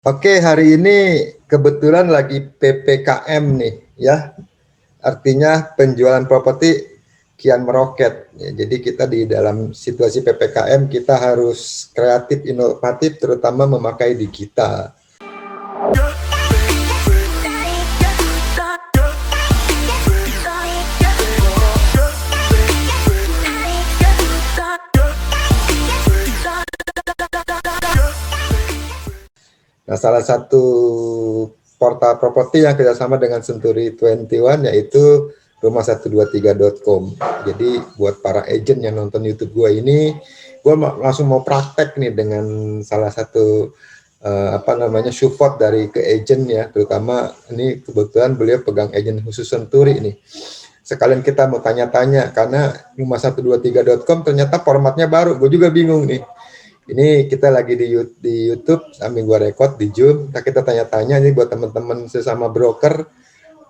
Oke, hari ini kebetulan lagi PPKM nih ya. Artinya penjualan properti kian meroket. Ya, jadi kita di dalam situasi PPKM kita harus kreatif, inovatif, terutama memakai digital. Nah, salah satu portal properti yang kerjasama dengan Century 21 yaitu rumah123.com. Jadi buat para agent yang nonton YouTube gue ini, gue langsung mau praktek nih dengan salah satu support dari ke agent ya, terutama ini kebetulan beliau pegang agent khusus Century ini. Sekalian kita mau tanya-tanya karena rumah123.com ternyata formatnya baru, gue juga bingung nih. Ini kita lagi di YouTube sambil gua record di Zoom. Kita tanya-tanya nih buat teman-teman sesama broker.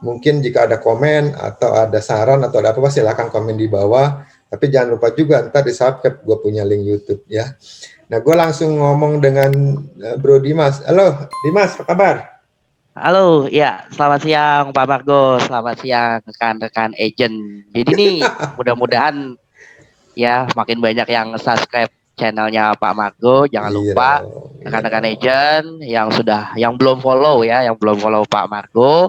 Mungkin jika ada komen atau ada saran atau ada apa silakan komen di bawah. Tapi jangan lupa juga ntar di subscribe gue punya link YouTube ya. Nah, gue langsung ngomong dengan Bro Dimas. Halo Dimas, apa kabar? Halo, ya selamat siang Pak Margo, selamat siang rekan-rekan agent. Jadi nih mudah-mudahan ya makin banyak yang subscribe channelnya Pak Margo. Jangan Iya lupa dong, iya rekan-rekan dong. agent yang belum follow ya, yang belum follow Pak Margo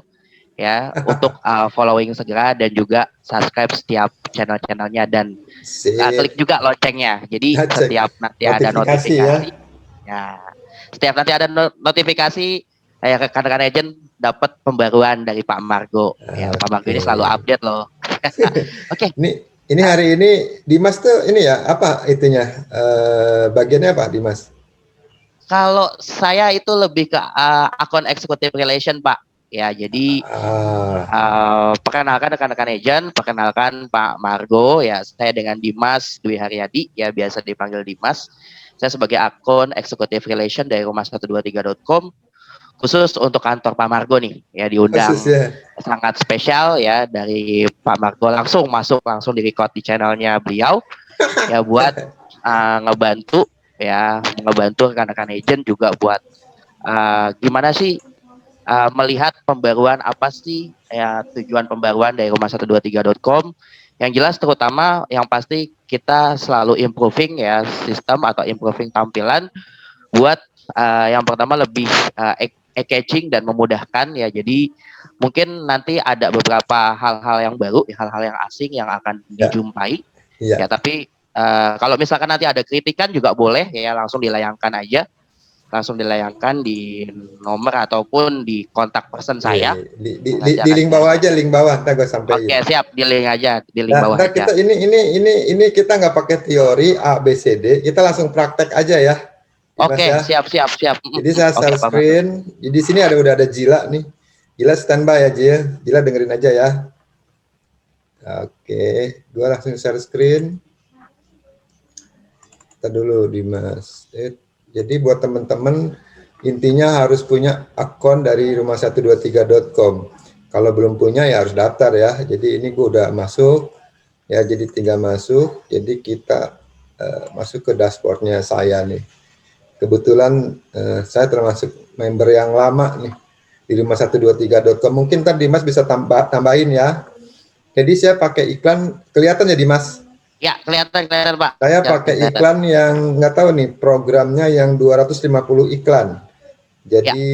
ya untuk following segera dan juga subscribe setiap channel-channelnya dan klik Sip. juga loncengnya. Jadi Cek setiap nanti ada notifikasi ya. notifikasi ya, setiap nanti ada notifikasi rekan-rekan agent dapat pembaruan dari Pak Margo. Ya, Pak Margo ini selalu Oke. update loh. Oke. Ini hari ini Dimas tuh ini ya apa itunya bagiannya apa Dimas? Kalau saya itu lebih ke akun executive relation, Pak. Ya, jadi Ah, perkenalkan rekan-rekan agent, perkenalkan Pak Margo, ya saya dengan Dimas Dwi Haryadi, ya biasa dipanggil Dimas. Saya sebagai akun executive relation dari rumah123.com khusus untuk kantor Pak Margo nih, ya khusus diundang ya. sangat spesial ya dari Pak Margo langsung masuk langsung di record di channelnya beliau ya buat ngebantu rekan-rekan agent juga buat gimana sih melihat pembaruan apa sih ya tujuan pembaruan dari rumah123.com. Yang jelas terutama yang pasti kita selalu improving ya sistem atau improving tampilan buat yang pertama lebih catching dan memudahkan ya. Jadi mungkin nanti ada beberapa hal-hal yang baru, hal-hal yang asing yang akan Ya, dijumpai ya. iya. Tapi kalau misalkan nanti ada kritikan juga boleh ya langsung dilayangkan aja, langsung dilayangkan di nomor ataupun di kontak person saya. Iya. Nanti Di akan link bawah aja, link bawah, ntar gue Oke, sampein. siap, di link aja, di link Nah, bawah ntar aja. kita ini kita nggak pakai teori A B C D, kita langsung praktek aja ya, Dimas Oke, ya. siap, siap, siap. Jadi saya Oke, share Pak Margo. screen. Di sini udah ada Jila nih. Jila standby ya Jil. Jila dengerin aja ya. Oke, gue langsung share screen. Kita dulu Dimas. Jadi buat teman-teman intinya harus punya akun dari rumah123.com. Kalau belum punya ya harus daftar ya. Jadi ini gue udah masuk ya. Jadi tinggal masuk. Jadi kita masuk ke dashboardnya saya nih. Kebetulan saya termasuk member yang lama nih di rumah123.com. Mungkin tadi Dimas bisa tambahin ya. Jadi saya pakai iklan, kelihatan ya Dimas? Ya, kelihatan, kelihatan Pak. Saya Ya, pakai kelihatan. iklan yang nggak tahu nih programnya yang 250 iklan. Ya, Jadi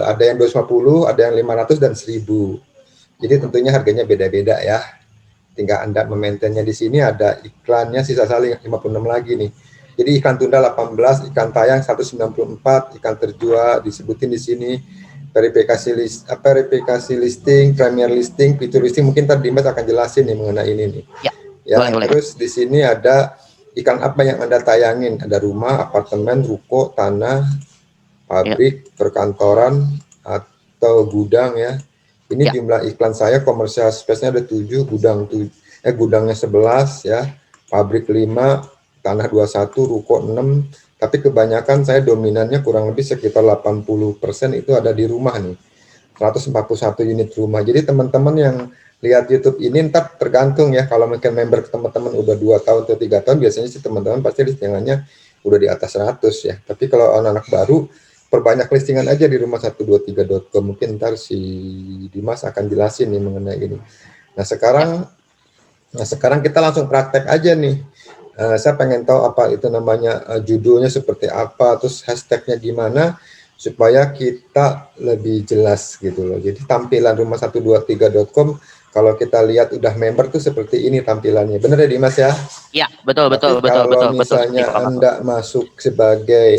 ada yang 250, ada yang 500 dan 1000. Jadi tentunya harganya beda-beda ya. Tinggal Anda memaintainnya di sini ada iklannya sisa saling 56 lagi nih. Jadi iklan tunda 18, iklan tayang 194, iklan terjual disebutin di sini. Verifikasi listing, premier listing, fitur listing mungkin tadi Dimas akan jelasin nih mengenai ini nih. ya, Ya, boleh, boleh. terus di sini ada iklan apa yang Anda tayangin? Ada rumah, apartemen, ruko, tanah, Ya, pabrik, perkantoran, atau gudang ya. Ini ya, jumlah iklan saya komersial space-nya ada 7, gudangnya 11 ya, pabrik 5, tanah 21, ruko 6, tapi kebanyakan saya dominannya kurang lebih sekitar 80% itu ada di rumah nih. 141 unit rumah. Jadi teman-teman yang lihat YouTube ini ntar tergantung ya, kalau mungkin member teman-teman udah 2 tahun atau 3 tahun biasanya sih teman-teman pasti listingannya udah di atas 100 ya. Tapi kalau anak-anak baru perbanyak listingan aja di rumah123.com. Mungkin ntar si Dimas akan jelasin nih mengenai ini. Nah sekarang kita langsung praktek aja nih. Saya pengen tahu apa itu namanya, judulnya seperti apa, terus hashtagnya gimana, supaya kita lebih jelas gitu loh. Jadi tampilan rumah123.com kalau kita lihat udah member tuh seperti ini tampilannya. Bener ya Dimas ya? Iya, betul, Tapi betul, betul, kalau betul, betul sekali, misalnya Pak Marco. Anda masuk sebagai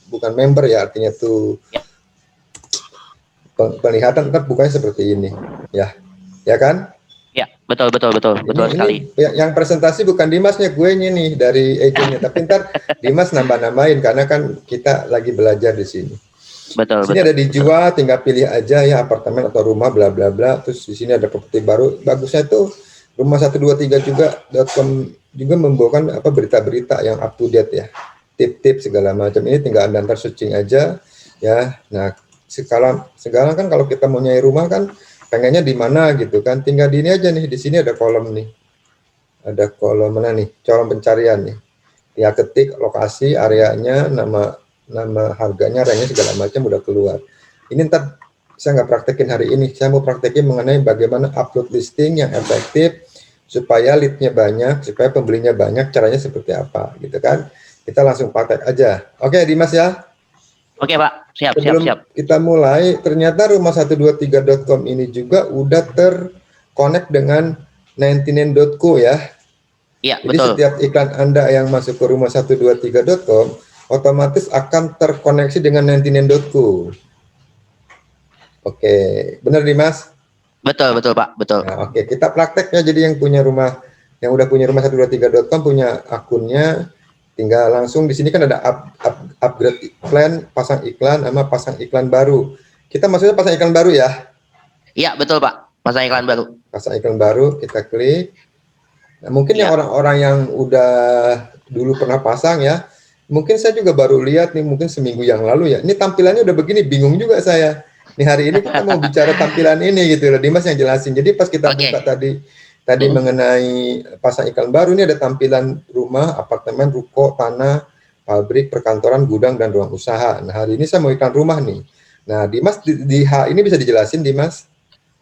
bukan member ya, artinya tuh Ya, penglihatan tetap bukanya seperti ini. Ya kan? ya, betul, betul, betul, betul Ini sekali. yang presentasi bukan Dimasnya, gue nih dari agentnya. Tapi ntar Dimas nambah-nambahin karena kan kita lagi belajar di sini. Betul, Di sini betul, ada dijual, tinggal pilih aja ya apartemen atau rumah bla bla bla. Terus di sini ada properti baru. Bagusnya tuh rumah123 juga.com juga membawakan apa berita-berita yang up to date ya. Tip-tip segala macam. Ini tinggal Anda ntar searching aja ya. Nah, sekarang kan kalau kita mau nyari rumah kan pengennya di mana gitu kan. Tinggal di ini aja nih. Di sini ada kolom nih. Ada kolom mana nih? Colom pencarian nih. Ya ketik lokasi, areanya, nama harganya, range segala macam udah keluar. Ini ntar saya nggak praktekin hari ini. Saya mau praktekin mengenai bagaimana upload listing yang efektif supaya lead-nya banyak, supaya pembelinya banyak. Caranya seperti apa, gitu kan? Kita langsung praktek aja. Oke, Dimas ya. Oke, Pak. Siap, siap, Sebelum siap. kita mulai, ternyata rumah123.com ini juga udah terkonek dengan 99.co ya. Iya, Jadi betul. setiap iklan Anda yang masuk ke rumah123.com otomatis akan terkoneksi dengan 99.co. Oke, benar Dimas? Betul, betul, Pak. Betul. Nah, oke, kita praktek ya. Jadi yang punya rumah, yang udah punya rumah123.com punya akunnya, tinggal langsung di sini kan ada upgrade plan, pasang iklan sama pasang iklan baru. Kita maksudnya pasang iklan baru ya. Iya, betul, Pak. Pasang iklan baru. Pasang iklan baru, kita klik. Nah, mungkin yang Iya. orang-orang yang udah dulu pernah pasang ya, mungkin saya juga baru lihat nih, mungkin seminggu yang lalu ya. Ini tampilannya udah begini, bingung juga saya. Nih hari ini kita mau bicara tampilan ini gitu loh, Dimas yang jelasin. Jadi pas kita buka Oke. tadi mengenai pasang iklan baru, ini ada tampilan rumah, apartemen, ruko, tanah, pabrik, perkantoran, gudang, dan ruang usaha. Nah hari ini saya mau iklan rumah nih. Nah Dimas di H ini bisa dijelasin Dimas?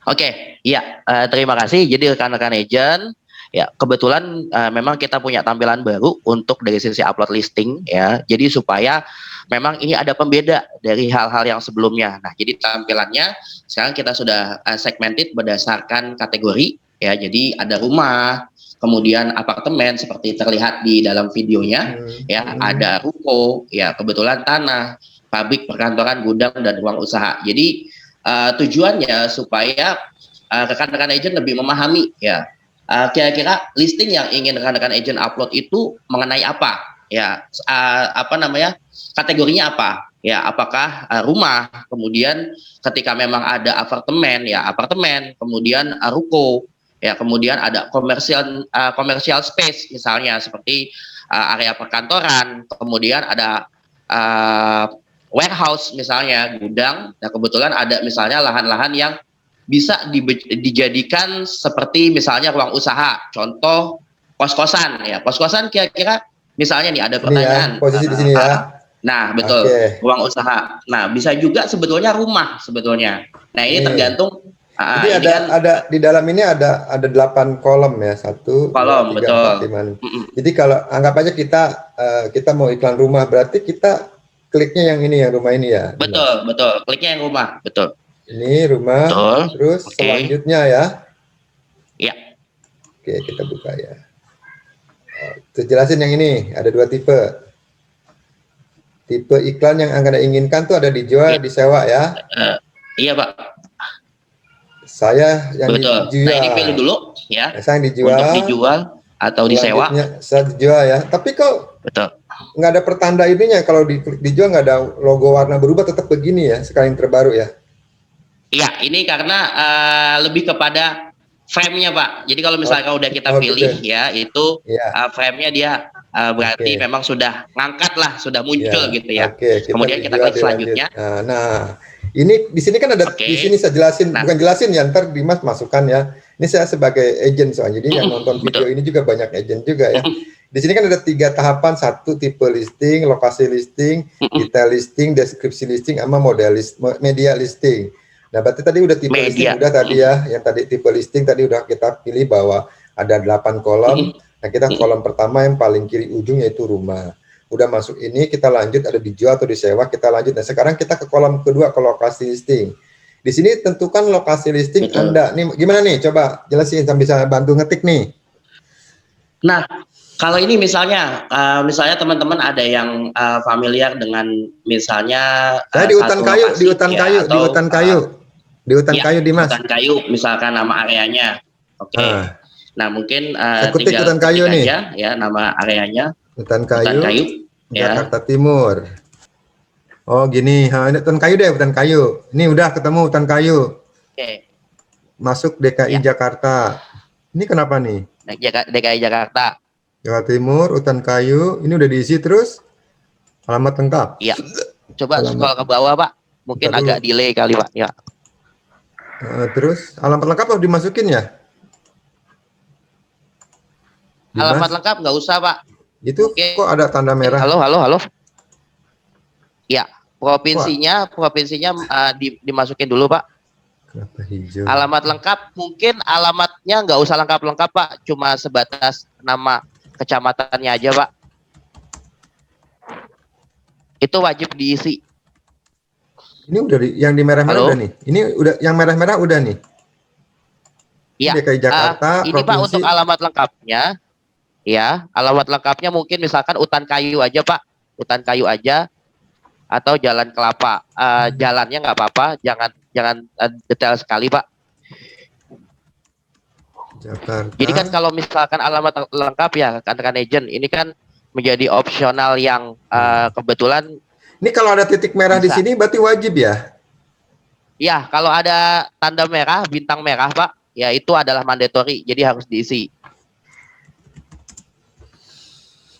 Oke, iya, terima kasih. Jadi rekan-rekan agent, ya kebetulan memang kita punya tampilan baru untuk dari sisi upload listing ya. Jadi supaya memang ini ada pembeda dari hal-hal yang sebelumnya. Nah, jadi tampilannya sekarang kita sudah segmented berdasarkan kategori ya. Jadi ada rumah, kemudian apartemen seperti terlihat di dalam videonya ya, ada ruko, ya kebetulan tanah, pabrik, perkantoran, gudang, dan ruang usaha. Jadi tujuannya supaya rekan-rekan agent lebih memahami ya kira-kira listing yang ingin rekan-rekan agent upload itu mengenai apa ya, apa namanya, kategorinya apa ya, apakah rumah, kemudian ketika memang ada apartemen ya apartemen, kemudian ruko ya, kemudian ada commercial space misalnya seperti area perkantoran, kemudian ada warehouse misalnya gudang. Nah kebetulan ada misalnya lahan-lahan yang bisa dijadikan seperti misalnya ruang usaha, contoh kos-kosan ya, kos-kosan kira-kira misalnya nih ada Ini ya, pertanyaan posisi di sini ya. nah betul, Oke. ruang usaha, nah bisa juga sebetulnya rumah sebetulnya. Nah ini Nih. tergantung Jadi ini kan ada di dalam ini ada 8 kolom ya, 1, 2, kolom, 3, 4, betul. 5. Jadi kalau anggap aja kita mau iklan rumah, berarti kita kliknya yang ini ya, rumah ini ya. Betul, betul. Kliknya yang rumah, betul. Ini rumah, Betul. terus selanjutnya ya. Ya. Oke, kita buka ya. Terus jelasin yang ini, ada 2 tipe. Tipe iklan yang Anda inginkan tuh ada dijual, disewa ya. Iya, Pak. Saya yang Betul. dijual. Nah, ini pilih dulu ya. Saya yang dijual. Untuk dijual atau disewa. Saya dijual ya. Tapi kok Betul. nggak ada pertanda ininya, kalau dijual nggak ada logo warna berubah, tetap begini ya, sekarang yang terbaru ya. Iya, ini karena lebih kepada frame-nya, Pak. Jadi kalau misalnya udah kita pilih gitu. ya, itu frame-nya dia berarti memang sudah ngangkat lah, sudah muncul gitu ya. Kemudian kita klik selanjutnya. Nah, ini di sini kan ada di sini saya jelasin, bukan jelasin ya, ntar Dimas masukkan ya. Ini saya sebagai agent soalnya, jadi yang nonton video ini juga banyak agent juga ya. Di sini kan ada 3 tahapan, satu tipe listing, lokasi listing, detail listing, deskripsi listing, sama media listing. Nah, berarti tadi udah tipe listing udah tadi ya, yang tadi tipe listing tadi udah kita pilih bahwa ada 8 kolom. Nah, kita kolom pertama yang paling kiri ujung yaitu rumah. Udah masuk ini, kita lanjut ada dijual atau disewa, kita lanjut. Nah, sekarang kita ke kolom kedua, ke lokasi listing. Di sini tentukan lokasi listing Anda. Nih, gimana nih? Coba jelasin, sambil bisa bantu ngetik nih. Nah, kalau ini misalnya teman-teman ada yang familiar dengan misalnya saya di hutan kayu, di hutan kayu, di hutan kayu, di hutan kayu, Dimas. Hutan kayu, misalkan nama areanya. Oke. Nah, mungkin tinggal hutan kayu nih. aja ya nama areanya. Hutan kayu, Jakarta Timur. Oh gini, ini hutan kayu deh, hutan kayu. Ini udah ketemu hutan kayu. Oke. Masuk DKI Jakarta. Ini kenapa nih? DKI Jakarta. Jawa Timur, hutan kayu, ini udah diisi terus alamat lengkap. Iya. Coba scroll ke bawah, Pak. Mungkin agak delay kali, Pak. Ya. Terus alamat lengkap harus dimasukin ya? Dimas? Alamat lengkap nggak usah, Pak. Itu kok ada tanda merah? Halo. Ya, provinsinya dimasukin dulu, Pak. Kenapa hijau? Alamat lengkap, mungkin alamatnya nggak usah lengkap-lengkap, Pak. Cuma sebatas nama kecamatannya aja, Pak. Itu wajib diisi. Ini udah yang di merah-merah udah nih. Ini udah yang merah-merah udah nih. Iya. DKI Jakarta. Ini Pak untuk alamat lengkapnya. Ya, alamat lengkapnya mungkin misalkan hutan kayu aja, Pak. Hutan kayu aja. Atau Jalan Kelapa. Jalannya nggak apa-apa. Jangan detail sekali, Pak. Jakarta. Jadi kan kalau misalkan alamat lengkap ya, rekan-rekan agent, ini kan menjadi opsional yang kebetulan. Ini kalau ada titik merah di sini berarti wajib ya? Ya, kalau ada tanda merah, bintang merah, Pak, ya itu adalah mandatory, jadi harus diisi.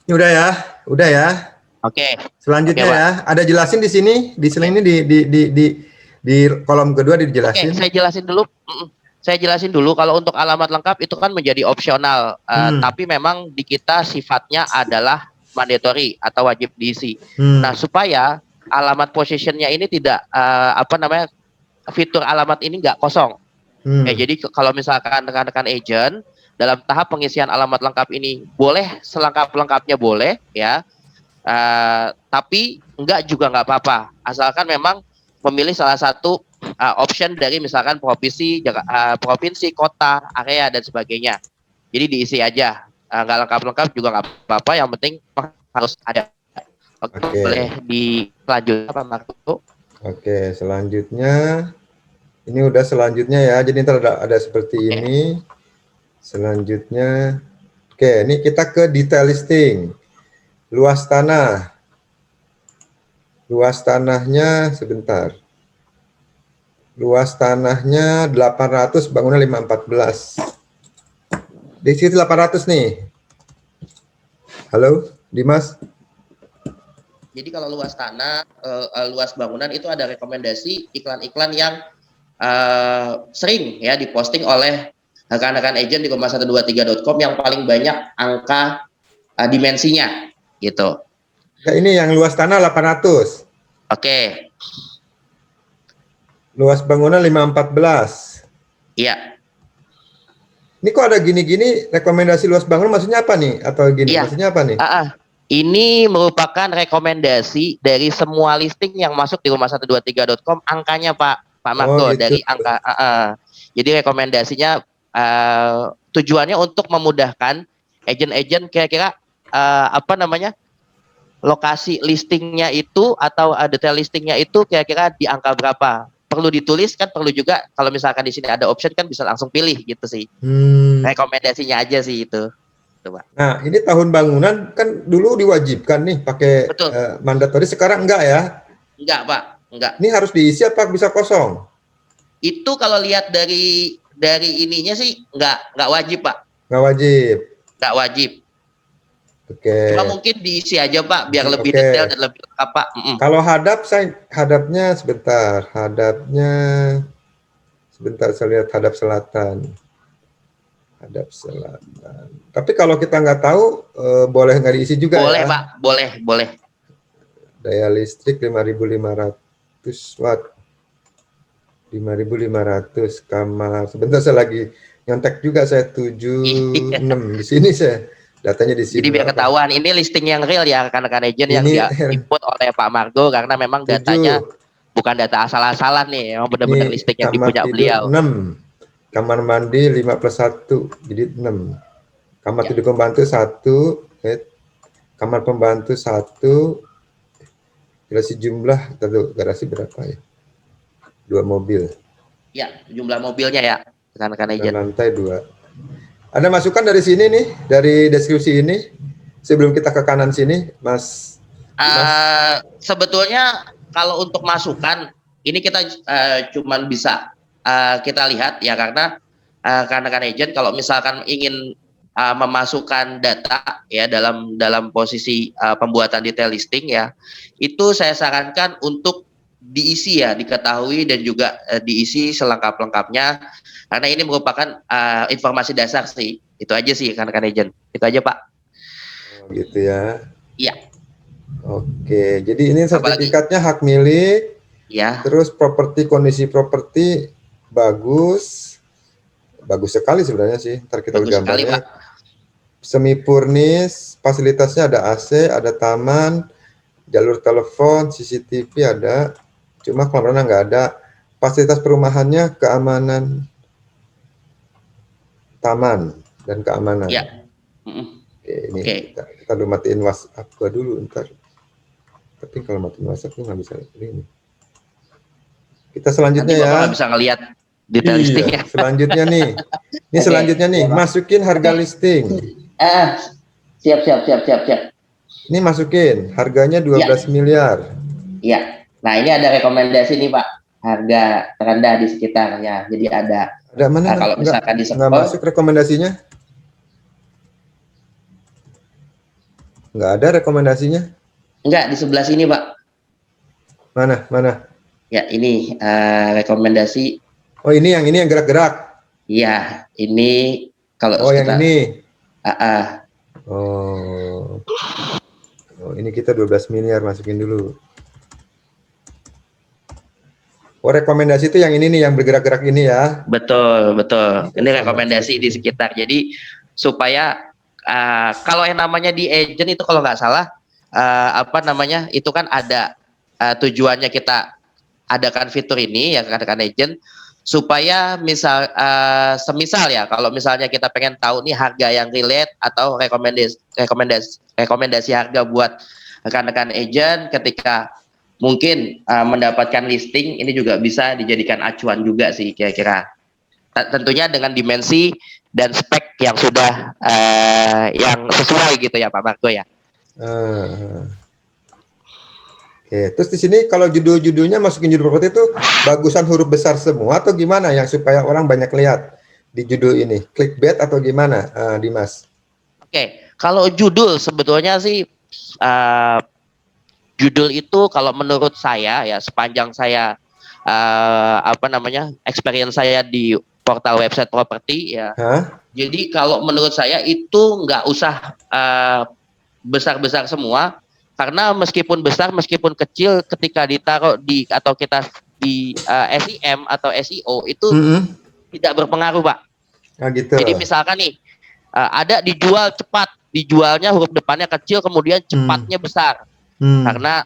Ini udah ya. Oke. Selanjutnya ya, ada jelasin di sini, di sini di kolom kedua dijelasin. Oke, saya jelasin dulu kalau untuk alamat lengkap itu kan menjadi opsional, tapi memang di kita sifatnya adalah mandatory atau wajib diisi. Nah, supaya alamat positionnya ini tidak fitur alamat ini nggak kosong. Ya, jadi kalau misalkan rekan-rekan agent dalam tahap pengisian alamat lengkap ini boleh selengkap-lengkapnya boleh ya, tapi enggak juga nggak apa-apa, asalkan memang memilih salah satu option dari misalkan provinsi, kota, area dan sebagainya. Jadi diisi aja, nggak lengkap-lengkap juga nggak apa-apa, yang penting harus ada. Oke. Boleh dilanjut Pak Marco? Oke, selanjutnya ini udah selanjutnya ya. Jadi ntar ada seperti ini. Selanjutnya, ini kita ke detail listing. Luas tanah. Luas tanahnya sebentar. Luas tanahnya 800, bangunan 514. Di situ 800 nih. Halo, Dimas. Jadi kalau luas tanah, luas bangunan itu ada rekomendasi iklan-iklan yang sering ya diposting oleh rekan-rekan agent di rumah123.com yang paling banyak angka dimensinya gitu. Ya, ini yang luas tanah 800. Oke. Luas bangunan 514. Iya. Ini kok ada gini-gini rekomendasi luas bangunan maksudnya apa nih? Atau gini maksudnya apa nih? Ini merupakan rekomendasi dari semua listing yang masuk di rumah123.com, angkanya Pak Marco, gitu. Dari angka jadi rekomendasinya tujuannya untuk memudahkan agent-agent kira-kira lokasi listingnya itu atau detail listingnya itu kira-kira di angka berapa. Perlu ditulis kan, perlu juga kalau misalkan di sini ada option kan bisa langsung pilih gitu sih. Rekomendasinya aja sih itu. Pak. Nah, ini tahun bangunan kan dulu diwajibkan nih pakai mandatori, sekarang enggak ya? Enggak, Pak. Enggak. Ini harus diisi apa bisa kosong? Itu kalau lihat dari ininya sih enggak wajib, Pak. Enggak wajib. Enggak wajib. Oke. Cuma mungkin diisi aja, Pak, biar lebih detail dan lebih lengkap, Pak. Kalau hadapnya sebentar. Hadapnya sebentar, saya lihat hadap selatan. Hadap selatan. Tapi kalau kita nggak tahu, boleh nggak diisi juga Boleh ya? Pak, boleh. Daya listrik 5.500 watt. 5.500 kamar. Sebentar saya lagi nyontek juga, saya 76 di sini saya. Datanya di sini. Jadi biar ketahuan, ini listing yang real ya rekan-rekan agent yang Ini diinput oleh Pak Margo, karena memang datanya 7. bukan data asal-asalan nih, memang benar-benar Ini listing yang kamar dipunya tidur beliau. 6. Kamar mandi 5+1, jadi 6. Kamar Ya. tidur pembantu 1. Kamar pembantu 1. Garasi jumlah, garasi berapa ya? 2 mobil. Ya, jumlah mobilnya ya, rekan-rekan Dan agent. lantai 2. Ada masukan dari sini nih, dari deskripsi ini, sebelum kita ke kanan sini, Mas? Sebetulnya kalau untuk masukan, ini kita cuman bisa kita lihat ya, karena rekan-rekan agent kalau misalkan ingin memasukkan data ya dalam posisi pembuatan detail listing ya, itu saya sarankan untuk diisi ya, diketahui dan juga diisi selengkap-lengkapnya, karena ini merupakan informasi dasar sih. Itu aja sih rekan-rekan agent. Itu aja Pak. Oh, gitu ya. Iya. Oke, jadi ini sertifikatnya hak milik. Ya. Terus kondisi properti bagus. Bagus sekali sebenarnya sih. Ntar kita lihat gambarnya. Semi furnis, fasilitasnya ada AC, ada taman, jalur telepon, CCTV ada. Cuma kolam renang nggak ada. Fasilitas perumahannya keamanan, taman dan keamanan. Ya. Oke, ini kita dulu matiin WhatsApp gua dulu ntar. Tapi kalau matiin WhatsApp gua nggak bisa ini. Kita selanjutnya nanti ya. Bapak bisa ngelihat detail listingnya. Selanjutnya nih. Ini selanjutnya nih, masukin harga listing. Siap. Ini masukin, harganya 12 miliar. Iya. Nah, ini ada rekomendasi nih, Pak. Harga terendah di sekitarnya. Jadi ada mana? Kalau misalkan di nggak masuk rekomendasinya? Nggak ada rekomendasinya? Enggak, di sebelah sini, Pak. Mana? Ya, ini rekomendasi. Oh, ini yang gerak-gerak. Iya, ini kalau yang ini. Oh, ini kita 12 miliar masukin dulu. Oh, rekomendasi itu yang ini nih, yang bergerak-gerak ini ya. Betul. Ini rekomendasi di sekitar. Jadi supaya kalau yang namanya di agent itu kalau nggak salah itu kan ada tujuannya kita adakan fitur ini ya rekan-rekan agent, supaya semisal ya, kalau misalnya kita pengen tahu nih harga yang relate atau rekomendasi harga buat rekan-rekan agent ketika mungkin mendapatkan listing, ini juga bisa dijadikan acuan juga sih kira-kira. Tentunya dengan dimensi dan spek yang sudah yang sesuai gitu ya Pak Margo ya. Oke, terus di sini kalau judul-judulnya masukin judul properti itu bagusan huruf besar semua atau gimana yang supaya orang banyak lihat di judul ini? Clickbait atau gimana, Dimas? Oke, kalau judul sebetulnya sih judul itu kalau menurut saya ya, sepanjang saya experience saya di portal website properti ya. Jadi kalau menurut saya itu nggak usah besar-besar semua, karena meskipun besar meskipun kecil ketika ditaruh di atau kita di SEM atau SEO itu tidak berpengaruh Pak. Gitu. Jadi misalkan nih ada dijual cepat, dijualnya huruf depannya kecil kemudian cepatnya besar. Karena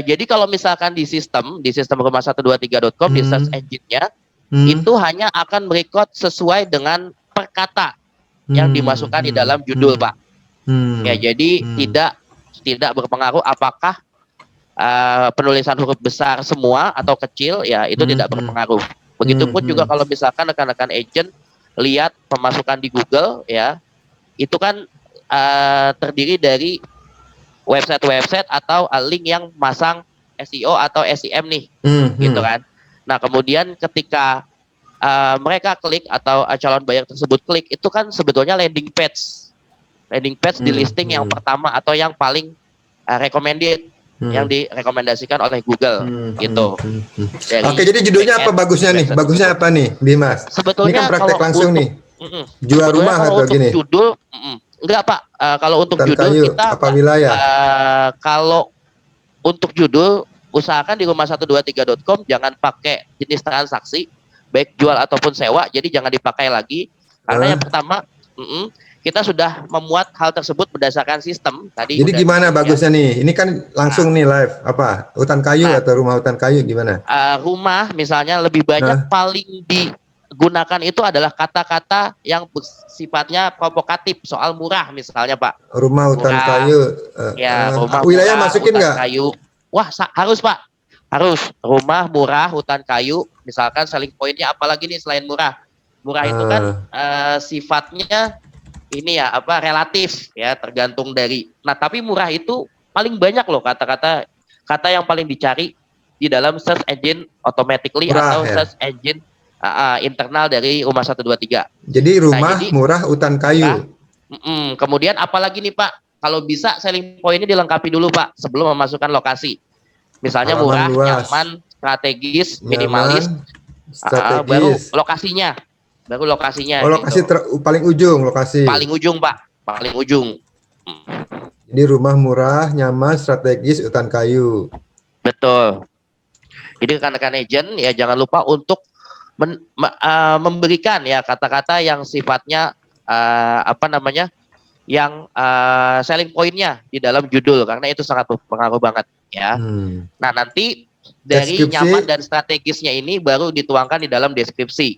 jadi kalau misalkan di sistem rumah123.com di search engine-nya itu hanya akan merecord sesuai dengan per kata yang dimasukkan di dalam judul Pak. Ya, jadi tidak berpengaruh apakah penulisan huruf besar semua atau kecil ya, itu tidak berpengaruh. Begitupun juga kalau misalkan rekan-rekan agent lihat pemasukan di Google ya, itu kan terdiri dari website atau link yang masang SEO atau SEM nih, gitu kan. Nah kemudian ketika mereka klik atau calon buyer tersebut klik, itu kan sebetulnya landing page di listing yang pertama atau yang paling recommended, yang direkomendasikan oleh Google, gitu. Oke, jadi judulnya apa bagusnya nih? Bagusnya apa nih, Dimas? Sebetulnya ini kan praktek langsung nih. Jual Sebetulnya rumah kalau atau untuk gini? judul, enggak Pak. Kalau untuk Hutan judul kayu, kita apa wilayah? kalau untuk judul usahakan di rumah123.com jangan pakai jenis transaksi baik jual ataupun sewa. Jadi jangan dipakai lagi karena yang Hah? pertama, kita sudah memuat hal tersebut berdasarkan sistem tadi Jadi udah gimana ya. bagusnya nih? Ini kan langsung Nah, nih live. Apa? Hutan kayu nah, atau rumah hutan kayu gimana? rumah misalnya lebih banyak Hah? paling digunakan itu adalah kata-kata yang sifatnya provokatif soal murah misalnya Pak. Rumah hutan Murah, kayu. ya rumah Wilayah murah, masukin hutan nggak? kayu. Wah, harus Pak. Harus rumah murah, hutan kayu. Misalkan selling pointnya apalagi nih selain murah. Murah itu kan Ah, sifatnya ini ya apa relatif ya tergantung dari. Nah, tapi murah itu paling banyak loh kata yang paling dicari di dalam search engine automatically murah atau ya. search engine internal dari rumah 123. Jadi Nah, rumah jadi murah hutan murah. kayu. Kemudian apalagi nih Pak, kalau bisa selling point ini dilengkapi dulu Pak sebelum memasukkan lokasi. Misalnya Halaman murah, luas, nyaman, strategis, minimalis, nyaman, baru strategis. lokasinya, baru lokasinya Oh, lokasi gitu. paling ujung lokasi. Paling ujung Pak, paling ujung. Jadi rumah murah, nyaman, strategis, hutan kayu. Betul. Jadi rekan-rekan agent ya jangan lupa untuk memberikan ya kata-kata yang sifatnya apa namanya yang selling pointnya di dalam judul karena itu sangat berpengaruh banget ya. Nah nanti dari nyaman Deskripsi dan strategisnya ini baru dituangkan di dalam deskripsi.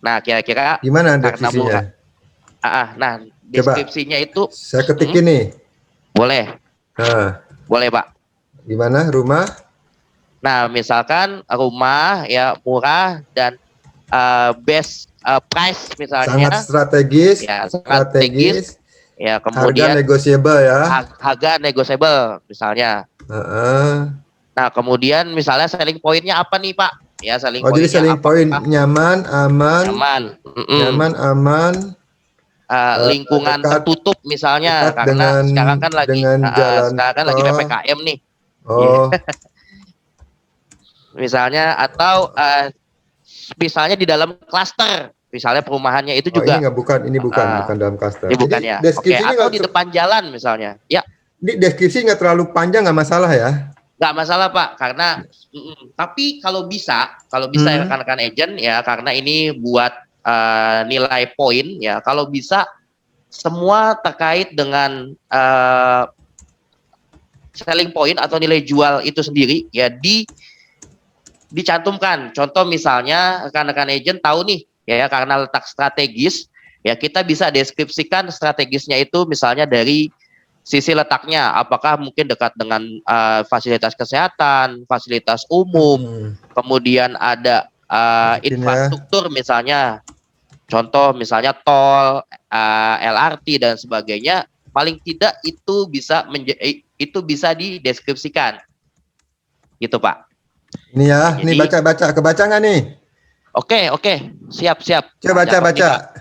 Nah kira-kira gimana karena murah. deskripsinya? Nah Coba deskripsinya itu saya ketik ini. boleh, Nah, boleh Pak. gimana rumah? Nah misalkan rumah ya murah dan best price Sangat misalnya strategis, ya sangat strategis strategis, ya harga kemudian negotiable ya. harga negotiable misalnya. Heeh. Nah kemudian misalnya selling pointnya apa nih Pak? Ya selling Oh, jadi pointnya selling point apakah nyaman, aman, nyaman, nyaman, aman, lingkungan dekat tertutup misalnya dekat karena sekarang kan lagi dengan jalan sekarang kan lagi tol. PPKM nih. Yeah. Oh, Misalnya atau misalnya di dalam klaster misalnya perumahannya itu oh ini juga nggak bukan, ini uh, bukan dalam cluster. ini bukan Jadi ya. Oke, deskripsinya atau di depan jalan misalnya. Ya, di deskripsi nggak terlalu panjang nggak masalah ya. nggak masalah Pak, karena tapi kalau bisa ya Hmm. rekan-rekan agent ya, karena ini buat nilai poin ya, kalau bisa semua terkait dengan selling point atau nilai jual itu sendiri ya dicantumkan. Contoh misalnya rekan-rekan agent tahu nih ya karena letak strategis ya kita bisa deskripsikan strategisnya itu misalnya dari sisi letaknya, apakah mungkin dekat dengan fasilitas kesehatan, fasilitas umum, kemudian ada Mungkin ya. infrastruktur misalnya, contoh misalnya tol, LRT dan sebagainya, paling tidak itu bisa dideskripsikan, gitu Pak. Ini ya, Jadi, nih baca, kebaca nggak nih? oke, siap. Coba baca.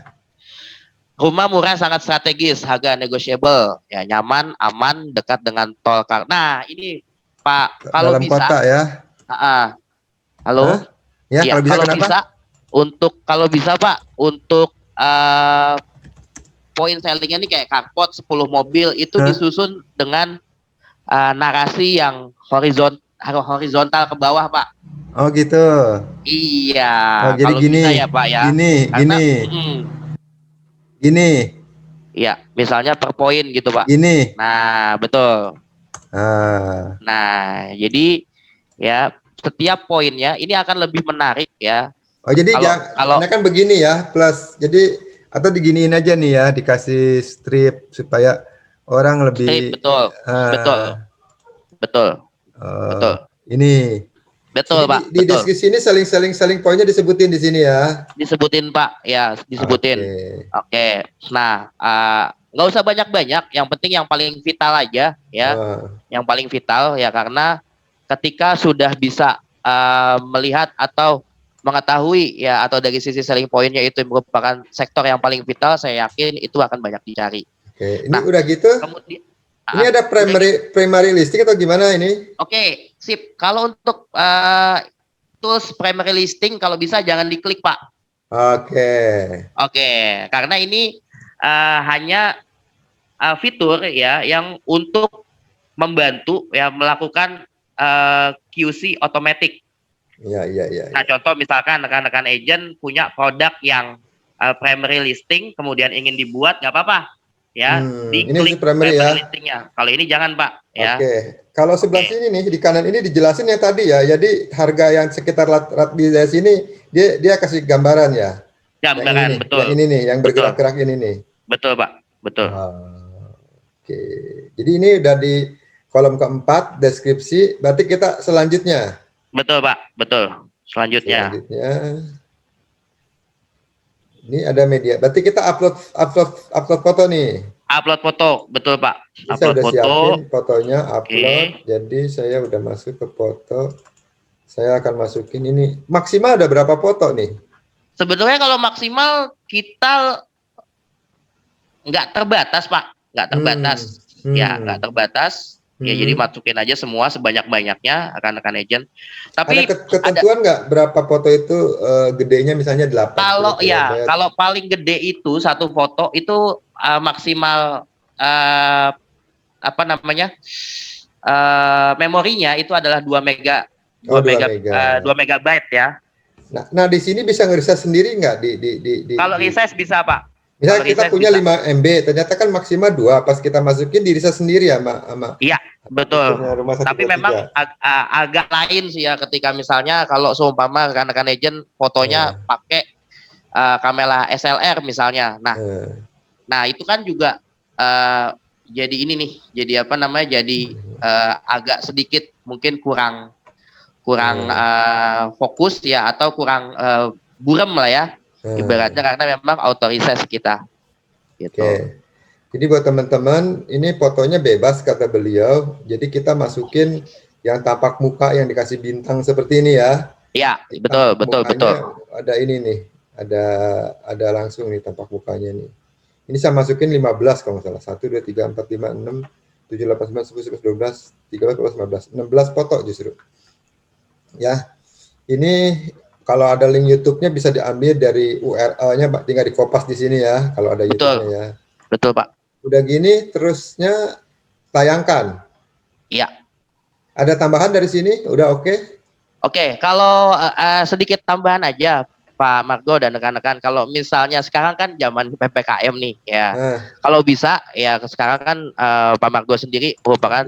Rumah murah sangat strategis, harga negotiable, ya nyaman, aman, dekat dengan tol. Nah, ini Pak, kalau Dalam bisa, kota ya. halo, Hah? Ya, ya kalau bisa kenapa? kalau bisa Pak, untuk poin sellingnya ini kayak carport 10 mobil itu disusun dengan narasi yang horizontal ke bawah Pak. Oh gitu. Iya, Oh jadi kalau gini, bisa ya Pak ya. Karena, gini. Iya, misalnya per poin gitu Pak. Gini. Nah, betul. Ah. Nah, jadi ya setiap poinnya ini akan lebih menarik ya. Oh jadi kalau kan begini ya, plus jadi atau diginiin aja nih ya, dikasih strip supaya orang lebih betul. Ini betul Pak, di deskripsi ini selling pointnya disebutin di sini ya. Disebutin Pak, ya disebutin. Oke. Nah, nggak usah banyak-banyak, yang penting yang paling vital aja ya. Yang paling vital ya karena ketika sudah bisa melihat atau mengetahui ya atau dari sisi selling pointnya itu merupakan sektor yang paling vital, saya yakin itu akan banyak dicari. Oke, ini udah gitu. Kemudian, ini ada primary listing atau gimana ini? Oke, sip. Kalau untuk tools primary listing kalau bisa jangan diklik Pak. Oke. Oke, karena ini hanya fitur ya yang untuk membantu ya melakukan QC otomatis. Iya, iya, iya. Nah, contoh misalkan rekan-rekan agent punya produk yang primary listing, kemudian ingin dibuat, nggak apa-apa, ya, Ini si diklik primary primary ya. listingnya. Kalau ini jangan, Pak, ya. Oke. Kalau sebelah Oke, sini nih di kanan ini dijelasin ya tadi ya. Jadi harga yang sekitar di sini dia dia kasih gambaran ya. Yang ini gambaran, nih, yang betul, ini nih, yang betul, bergerak-gerak ini nih. betul, Pak, betul, Ah, oke. Jadi ini udah di kolom keempat deskripsi. Berarti kita selanjutnya. betul, Pak, betul. Selanjutnya, Selanjutnya ini ada media. Berarti kita upload foto nih. upload foto, betul, Pak. Ini saya Upload udah foto, siapin fotonya, oke. upload. Jadi saya udah masuk ke foto. Saya akan masukin ini. Maksimal ada berapa foto nih? Sebetulnya kalau maksimal kita nggak terbatas, Pak, nggak terbatas, ya, nggak Hmm, terbatas. Ya, jadi hmm. masukin aja semua sebanyak-banyaknya rekan-rekan agent. Ada Tapi ada ketentuan nggak berapa foto itu gedenya misalnya 80 kilobyte? kalau paling gede itu satu foto itu maksimal apa namanya memorinya itu adalah 2 mega Oh, 2 2 mega mega. 2 megabyte ya. Nah, di sini bisa ngereset sendiri nggak Kalau resize bisa, Pak. Kalau misalnya kita resize punya bisa. 5 MB, ternyata kan maksimal 2, pas kita masukin di reset sendiri ya Iya, sama betul. fiturnya rumah Tapi memang 123. agak lain sih ya ketika misalnya kalau seumpama rekan-rekan agent fotonya Nah, pakai kamera SLR misalnya. nah, Nah, itu kan juga jadi ini nih, jadi apa namanya? Jadi agak sedikit mungkin kurang kurang nah, fokus ya atau kurang burem lah ya. nah. Ibaratnya karena memang auto-resize kita Oke. gitu. Jadi buat teman-teman, ini fotonya bebas kata beliau. Jadi kita masukin yang tampak muka yang dikasih bintang seperti ini ya. Iya, betul, Tampak betul, betul. mukanya ada ini nih. Ada langsung nih tampak mukanya nih. Ini saya masukin 15 kalau nggak salah. 1 2 3 4 5 6 7 8 9 10 11 12 13 14 15 16 foto justru. Ya. Ini kalau ada link YouTube-nya bisa diambil dari URL-nya tinggal dikopas di sini ya kalau ada YouTube-nya Betul, ya. betul, Pak. Udah gini terusnya tayangkan. Iya. Ada tambahan dari sini? Udah oke? Oke, kalau sedikit tambahan aja Pak Margo dan rekan-rekan, kalau misalnya sekarang kan zaman PPKM nih ya. Nah, Kalau bisa ya sekarang kan Pak Margo sendiri merupakan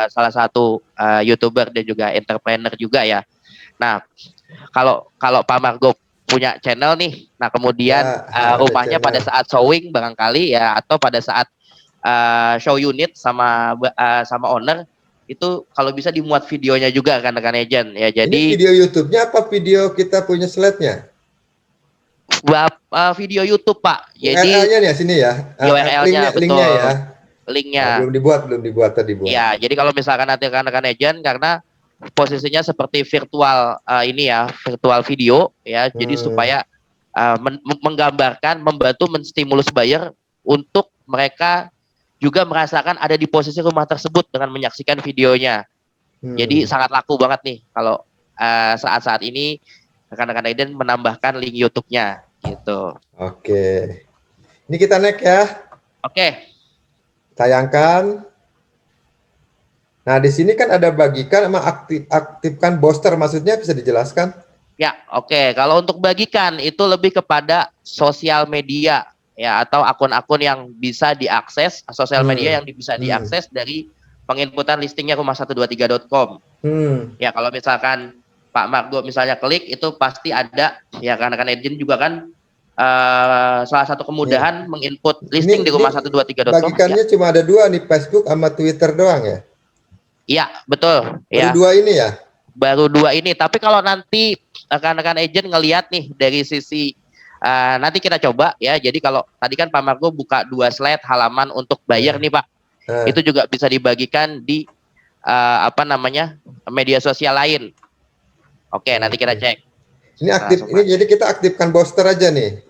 salah satu YouTuber dan juga entrepreneur juga ya. Nah, kalau kalau Pak Margo punya channel nih, nah kemudian ya ada rumahnya pada channel. saat showing barangkali ya atau pada saat show unit sama owner itu kalau bisa dimuat videonya juga kan agent ya. Ini Jadi video YouTube-nya apa video kita punya slide-nya? video YouTube, Pak. Jadi URL-nya nih ya sini ya. URL-nya Linknya ya. betul, Oh, linknya. belum dibuat tadi buat. Ya, jadi kalau misalkan nanti rekan-rekan agent karena posisinya seperti virtual ini ya, virtual video ya. Jadi Hmm, supaya menggambarkan, membantu menstimulus buyer untuk mereka juga merasakan ada di posisi rumah tersebut dengan menyaksikan videonya. Jadi hmm. sangat laku banget nih kalau saat-saat ini rekan-rekan agent menambahkan link YouTube-nya gitu. Oke. Ini kita next ya. Oke. Tayangkan. Nah, di sini kan ada bagikan sama aktifkan booster, maksudnya bisa dijelaskan? Ya, oke. Kalau untuk bagikan itu lebih kepada sosial media ya atau akun-akun yang bisa diakses, sosial media Hmm, yang bisa hmm, diakses dari penginputan listingnya rumah123.com. hmm. Ya, kalau misalkan Pak Margo misalnya klik itu pasti ada ya rekan-rekan agent juga kan salah satu Ya. kemudahan menginput listing di Ini rumah123.com ya. bagikannya cuma ada dua nih, Facebook sama Twitter doang ya? Iya, betul Baru ya. dua ini ya? Baru dua ini. Tapi kalau nanti rekan-rekan agent ngelihat nih dari sisi nanti kita coba ya. Jadi kalau tadi kan Pak Margo buka 2 slide halaman untuk buyer Nah, nih Pak. nah, Itu juga bisa dibagikan di apa namanya media sosial lain. Oke, nanti kita oke. cek. Ini Kita aktif, langsung ini masuk. jadi kita aktifkan booster aja nih.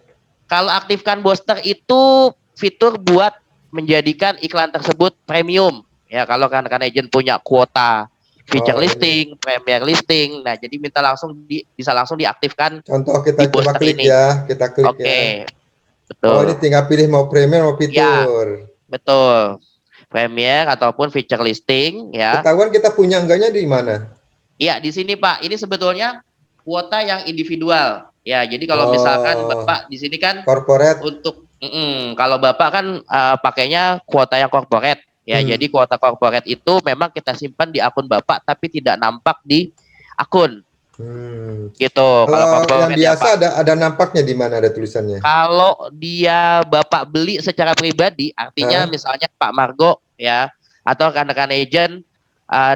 Kalau aktifkan booster itu fitur buat menjadikan iklan tersebut premium. Ya, kalau rekan-rekan agent punya kuota feature Oh, ini. listing, premier listing. Nah, jadi bisa langsung diaktifkan Contoh kita di coba booster klik ini. ya, kita klik ya. Oke, Oh, ini betul. tinggal pilih mau premier mau Ya, fitur. betul. Premier ataupun feature listing ya. Ketahuan kita punya enggaknya di mana? Iya, di sini Pak. Ini sebetulnya kuota yang individual. Ya, jadi kalau misalkan Oh, Bapak di sini kan corporate. untuk kalau Bapak kan pakainya kuota yang corporate. Ya, Hmm. jadi kuota corporate itu memang kita simpan di akun Bapak tapi tidak nampak di akun. Gitu. Kalau Kalau yang corporate ya biasa Pak. ada nampaknya di mana ada tulisannya? Kalau dia Bapak beli secara pribadi, artinya Hah? misalnya Pak Margo ya atau rekan-rekan agent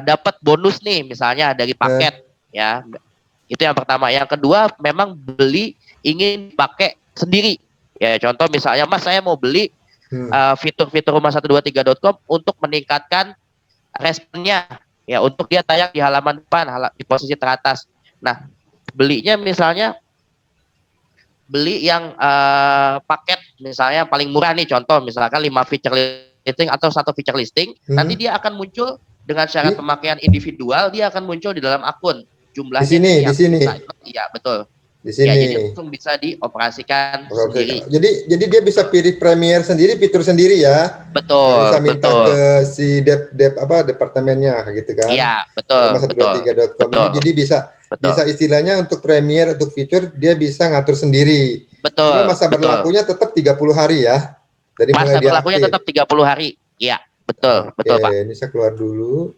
dapat bonus nih misalnya dari Hah? paket ya. Itu yang pertama. Yang kedua memang beli ingin pakai sendiri. Ya contoh misalnya Mas saya mau beli Hmm. fitur-fitur rumah123.com untuk meningkatkan responnya ya untuk dia tayang di halaman depan di posisi teratas. Nah, belinya misalnya beli yang paket misalnya paling murah nih contoh misalkan 5 feature listing atau 1 feature listing, nanti Hmm. dia akan muncul dengan syarat Di, pemakaian individual, dia akan muncul di dalam akun. di Jumlahnya sini, di sekian. sini, Iya, betul. di Ya, sini. jadi langsung bisa dioperasikan Oke. sendiri. Jadi dia bisa pilih premier sendiri, fitur sendiri ya. Nggak Betul, usah minta betul. ke si departemennya gitu kan. Iya, betul, Rumah betul. 123.com ini Betul, jadi bisa betul. istilahnya untuk premier untuk fitur dia bisa ngatur sendiri. Cuma Betul, masa betul. berlakunya tetap 30 hari ya. Dari mulai Masa berlakunya diaktif. tetap 30 hari. Iya, betul, Oke, betul, Pak. ini saya keluar dulu.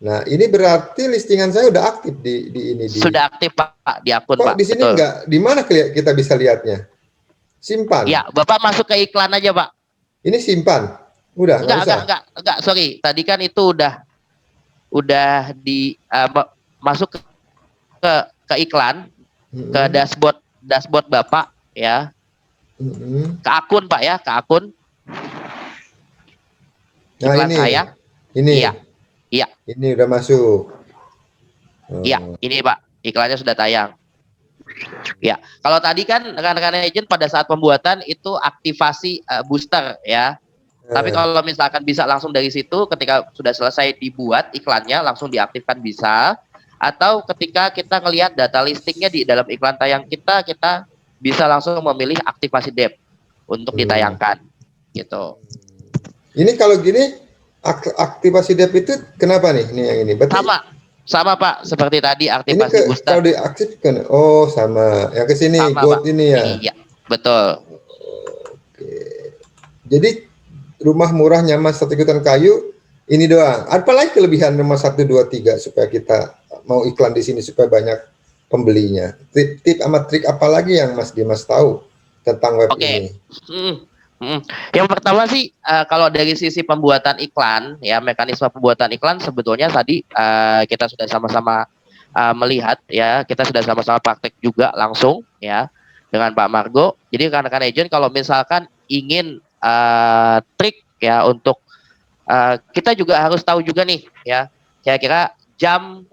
Nah, ini berarti listingan saya udah aktif di. Sudah aktif, Pak, di akun, Kok Pak. di sini Betul. enggak? Di mana kita bisa lihatnya? Simpan. Ya, Bapak masuk ke iklan aja, Pak. Ini simpan. Udah, nggak usah. Enggak, sorry. Tadi kan itu udah di masuk ke iklan, ke dashboard Bapak ya. Ke akun, Pak ya, ke akun. Nah, Iklan saya. Ini. Iya. Iya. Ini udah masuk. Iya, ini Pak. Iklannya sudah tayang. Ya, kalau tadi kan rekan-rekan agent pada saat pembuatan itu aktivasi booster ya. Tapi kalau misalkan bisa langsung dari situ ketika sudah selesai dibuat iklannya langsung diaktifkan bisa, atau ketika kita ngelihat data listingnya di dalam iklan tayang kita bisa langsung memilih aktivasi dep untuk ditayangkan gitu. Ini kalau gini aktivasi dep itu kenapa nih? Ini yang ini. Berarti sama Pak, seperti tadi aktivasi booster. Kalau diaktifkan, oh sama. Yang ke sini gold Pak. Ini ya. Iya, betul. Oke. Jadi rumah murah nyaman satu ikutan kayu ini doang. Apalagi kelebihan rumah 123 supaya kita mau iklan di sini supaya banyak pembelinya. Tip sama trik apa lagi yang Mas Dimas tahu tentang web ini? Yang pertama sih kalau dari sisi pembuatan iklan ya, mekanisme pembuatan iklan sebetulnya tadi kita sudah sama-sama melihat ya, kita sudah sama-sama praktek juga langsung ya dengan Pak Margo. Jadi rekan-rekan agent kalau misalkan ingin trik ya untuk kita juga harus tahu juga nih ya kira-kira jam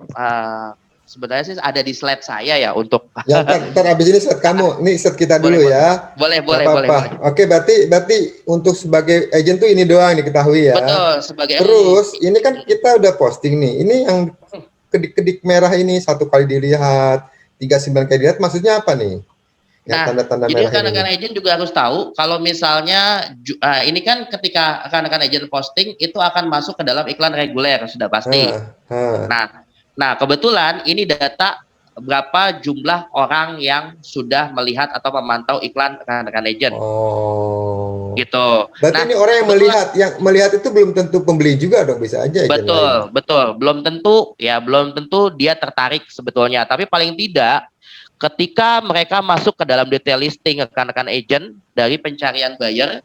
sebenarnya sih ada di slide saya ya untuk ya ntar habis ini slide kamu, ini slide kita dulu ya. Boleh. Oke, berarti untuk sebagai agent tuh ini doang diketahui ya. Betul, sebagai terus ini kan kita udah posting nih, ini yang kedik-kedik merah ini 1 kali dilihat, 39 kali dilihat, maksudnya apa nih? Nah, tanda-tanda jadi rekan-rekan agent juga harus tahu kalau misalnya ini kan ketika rekan-rekan agent posting itu akan masuk ke dalam iklan reguler sudah pasti. Nah, kebetulan ini data berapa jumlah orang yang sudah melihat atau memantau iklan rekan-rekan agent. Oh. Gitu. Berarti ini orang yang melihat itu belum tentu pembeli juga dong, bisa aja. Betul. Belum tentu dia tertarik sebetulnya. Tapi paling tidak ketika mereka masuk ke dalam detail listing rekan-rekan agent dari pencarian buyer,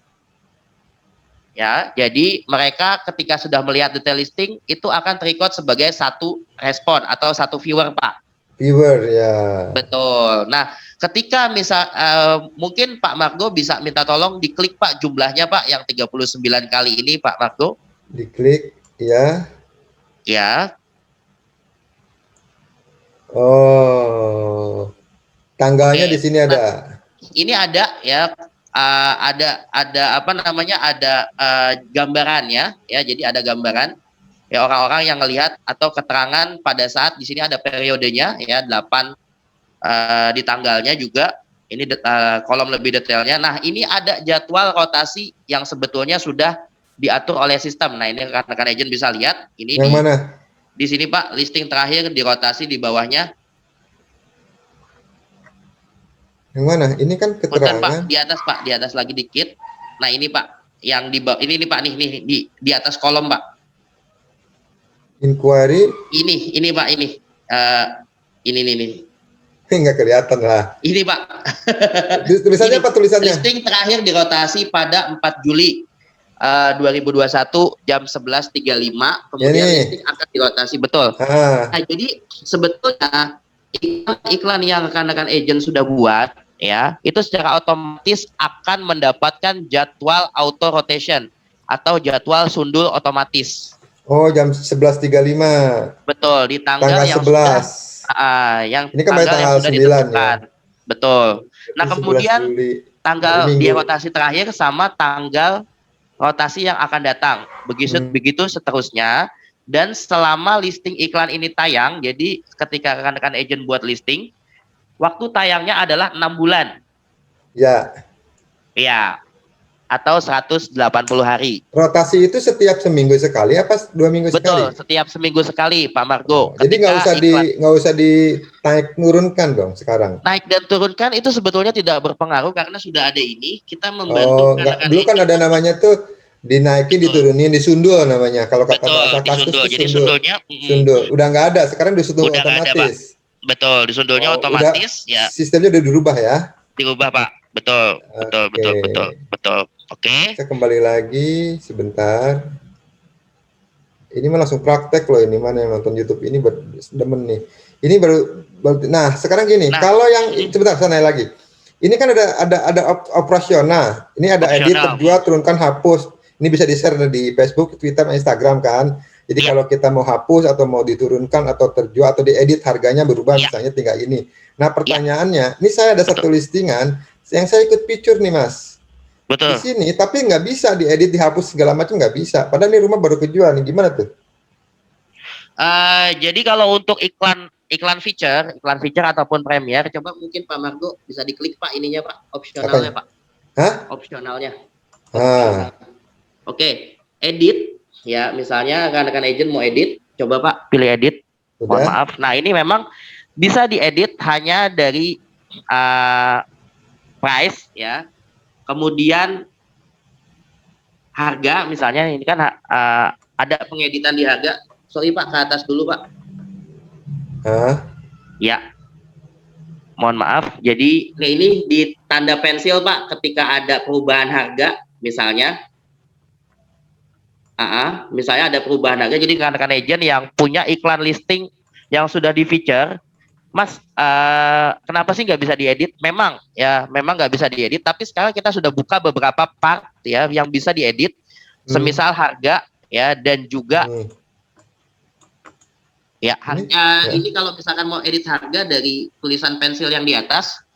ya, jadi mereka ketika sudah melihat detail listing itu akan terrecord sebagai 1 respon atau 1 viewer, Pak. Viewer ya. Betul. Nah, ketika mungkin Pak Margo bisa minta tolong diklik Pak jumlahnya Pak yang 39 kali ini Pak Margo. Diklik ya. Ya. Oh. Tanggalnya di sini ada. Ini ada ya. Ada apa namanya, ada gambarannya ya, jadi ada gambaran ya orang-orang yang melihat atau keterangan pada saat di sini ada periodenya ya 8 di tanggalnya juga ini kolom lebih detailnya. Nah, ini ada jadwal rotasi yang sebetulnya sudah diatur oleh sistem. Nah, ini rekan-rekan agent bisa lihat ini Yang mana? di sini Pak, listing terakhir di rotasi di bawahnya. Yang mana? Ini kan Punten keterangan. Pak, di atas lagi dikit. Nah, ini Pak, yang di bawah ini nih Pak nih di atas kolom Pak. Inquiry. Ini Pak ini. Ini. Nggak kelihatan lah. Ini Pak. Tulisannya Ini, apa tulisannya? listing terakhir dirotasi pada 4 Juli 2021 jam 11.35. Kemudian Ini. listing akan dirotasi, betul. Nah, jadi sebetulnya iklan yang rekan-rekan agent sudah buat, ya, itu secara otomatis akan mendapatkan jadwal auto rotation atau jadwal sundul otomatis. Oh, jam 11.35. Betul, di tanggal yang 11. sudah yang ini kan tanggal yang sudah 9 ditentukan. ya? Betul. Nah, 11 kemudian Juli. tanggal di rotasi terakhir sama tanggal rotasi yang akan datang. Begitu seterusnya. Dan selama listing iklan ini tayang, jadi ketika rekan-rekan agent buat listing, waktu tayangnya adalah 6 bulan. Ya. Ya. Atau 180 hari. Rotasi itu setiap seminggu sekali apa 2 minggu sekali? Betul, setiap seminggu sekali, Pak Margo. Jadi nggak usah dinaik nurunkan dong sekarang. Naik dan turunkan itu sebetulnya tidak berpengaruh karena sudah ada ini. Kita membantu dulu kan ada namanya tuh dinaikin, diturunin, disundul namanya. Kalau kata bahasa kasus itu jadi sundul. Udah nggak ada, sekarang disundul otomatis. Betul, disundulnya otomatis ya. Sistemnya udah dirubah ya? Dirubah Pak. Betul. Oke. Saya kembali lagi sebentar. Ini mah langsung praktek loh, ini mana yang nonton YouTube ini demen nih. Ini baru nah, sekarang gini, kalau yang sebentar saya nanya lagi. Ini kan ada operasional. Ini ada edit, terjual, turunkan, hapus. Ini bisa di-share di Facebook, Twitter, Instagram kan. Jadi kalau kita mau hapus atau mau diturunkan atau terjual atau diedit harganya berubah misalnya tinggal ini. Nah, pertanyaannya, ini saya ada satu listingan yang saya ikut feature nih, Mas. Betul. Di sini tapi nggak bisa diedit, dihapus segala macam nggak bisa. Padahal ini rumah baru kejual nih, gimana tuh? Jadi kalau untuk iklan feature ataupun premier, coba mungkin Pak Margo bisa diklik Pak ininya Pak, opsionalnya Pak. Hah? Opsionalnya. Oke, edit ya, misalnya rekan-rekan agent mau edit, coba Pak pilih edit. Mohon maaf. Nah, ini memang bisa diedit hanya dari price ya. Kemudian harga misalnya ini kan ada pengeditan di harga. Sorry Pak, ke atas dulu Pak. Ya. Mohon maaf. Jadi ini di tanda pensil Pak ketika ada perubahan harga misalnya. Misalnya ada perubahan harga, jadi rekan-rekan agent yang punya iklan listing yang sudah di feature, Mas, kenapa sih nggak bisa diedit? Memang nggak bisa diedit, tapi sekarang kita sudah buka beberapa part ya yang bisa diedit, semisal harga ya dan juga ya harga ini kalau misalkan mau edit harga dari tulisan pensil yang di atas.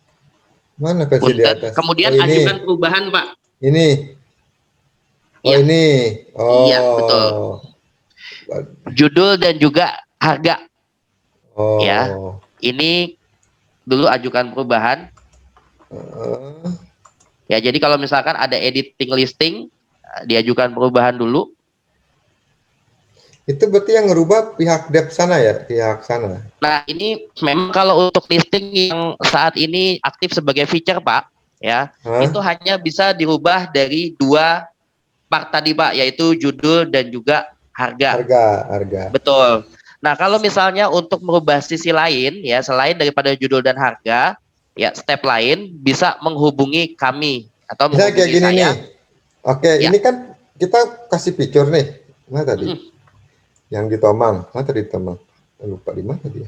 Mana pensil di atas? Kemudian ajukan perubahan Pak. Ini. Ini. Iya, betul. Judul dan juga harga. Ya. Ini dulu ajukan perubahan. Ya, jadi kalau misalkan ada editing listing, diajukan perubahan dulu. Itu berarti yang ngerubah pihak dev sana ya, pihak sana. Nah, ini memang kalau untuk listing yang saat ini aktif sebagai feature, Pak, ya, itu hanya bisa dirubah dari 2 part tadi, Pak, yaitu judul dan juga harga. Harga. Betul. Nah, kalau misalnya untuk merubah sisi lain ya selain daripada judul dan harga, ya step lain bisa menghubungi kami atau menghubungi kayak gini saya. Nih. Oke, ini kan kita kasih picture nih. Mana tadi? Yang di Tomang. Mana tadi Tomang? Lupa di mana dia.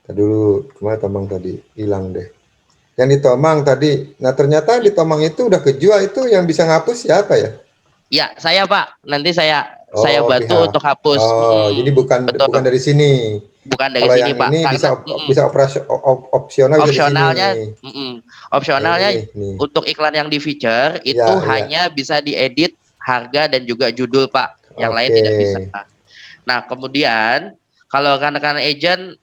Tadi dulu kemana Tomang tadi? Hilang deh. Yang di Tomang tadi. Nah, ternyata di Tomang itu udah kejual, itu yang bisa ngapus siapa ya? Ya, saya Pak. Nanti saya bantu untuk hapus. Jadi bukan dari sini. Bukan dari sini, Pak. Ini bisa opsional. Opsionalnya untuk iklan yang di feature itu hanya bisa diedit harga dan juga judul, Pak. yang lain tidak bisa. Nah, kemudian kalau rekan-rekan agent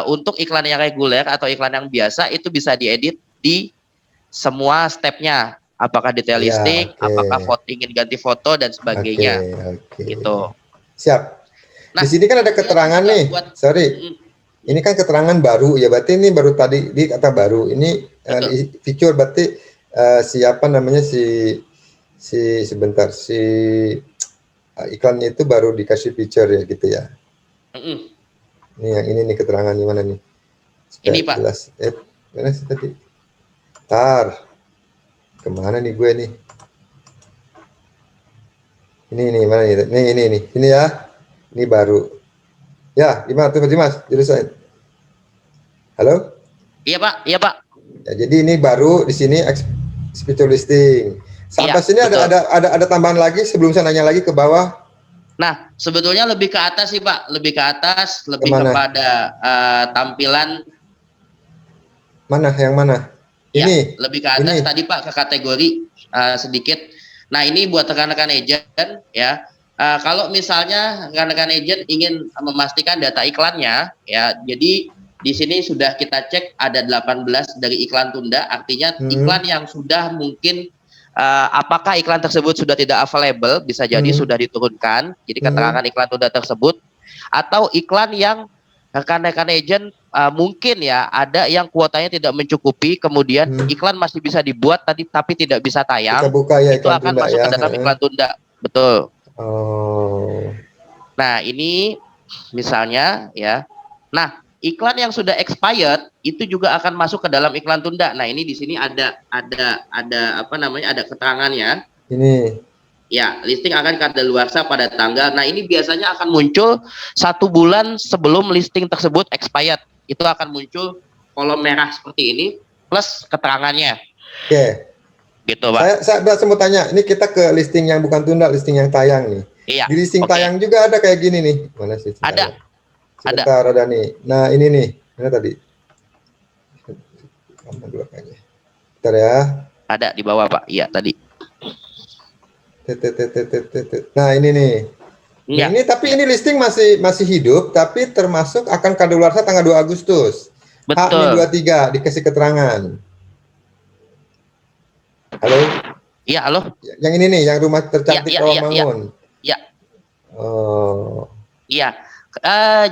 untuk iklan yang reguler atau iklan yang biasa itu bisa diedit di semua stepnya. Apakah detail listing, apakah voting ingin ganti foto dan sebagainya. Gitu. Siap. Nah, di sini kan ada keterangan nih. Sorry. Ini kan keterangan baru ya, berarti ini baru tadi di kata baru. Ini feature berarti siapa namanya si iklannya itu baru dikasih feature ya gitu ya. Ini yang ini nih keterangan gimana nih? Supaya ini Pak. Jelas. Mana sih tadi? Tar. Kemana nih gue nih? Ini mana nih? Nih. Ini ya. Ini baru. Ya, gimana tuh Mas? Jurusan. Halo? Iya Pak. Ya, jadi ini baru di sini feature listing. Sampai sini ada tambahan lagi sebelum saya nanya lagi ke bawah. Nah, sebetulnya lebih ke atas sih Pak, lebih kepada tampilan. Mana? Yang mana? Ya, ini lebih ke atas tadi Pak, ke kategori sedikit. Nah, ini buat rekan-rekan agent ya. Kalau misalnya rekan-rekan agent ingin memastikan data iklannya, ya, jadi di sini sudah kita cek ada 18 dari iklan tunda, artinya iklan yang sudah mungkin apakah iklan tersebut sudah tidak available, bisa jadi sudah diturunkan, jadi keterangan iklan tunda tersebut, atau iklan yang rekan-rekan agent mungkin ya ada yang kuotanya tidak mencukupi, kemudian iklan masih bisa dibuat tapi tidak bisa tayang, buka ya, itu akan masuk ke dalam iklan tunda. Betul. Nah, ini misalnya ya. Nah, iklan yang sudah expired itu juga akan masuk ke dalam iklan tunda. Nah, ini di sini ada apa namanya? Ada keterangannya. Ini. Ya, listing akan kadaluarsa pada tanggal. Nah, ini biasanya akan muncul 1 bulan sebelum listing tersebut expired. Itu akan muncul kolom merah seperti ini plus keterangannya. Oke. Gitu, Pak. Saya mau tanya, ini kita ke listing yang bukan tunda, listing yang tayang nih. Iya. Di listing tayang juga ada kayak gini nih. Mana sih? Ada. Sebentar, ada nih. Nah, ini nih. Mana tadi? Bentar ya. Ada di bawah, Pak. Iya, tadi. Nah, ini nih. Ya. Ini tapi ini listing masih hidup, tapi termasuk akan kadaluarsa tanggal 2 Agustus. Betul. H-23 dikasih keterangan. Halo? Iya, halo. Yang ini nih, yang rumah tercantik Rawamangun. Iya. Oh. Iya.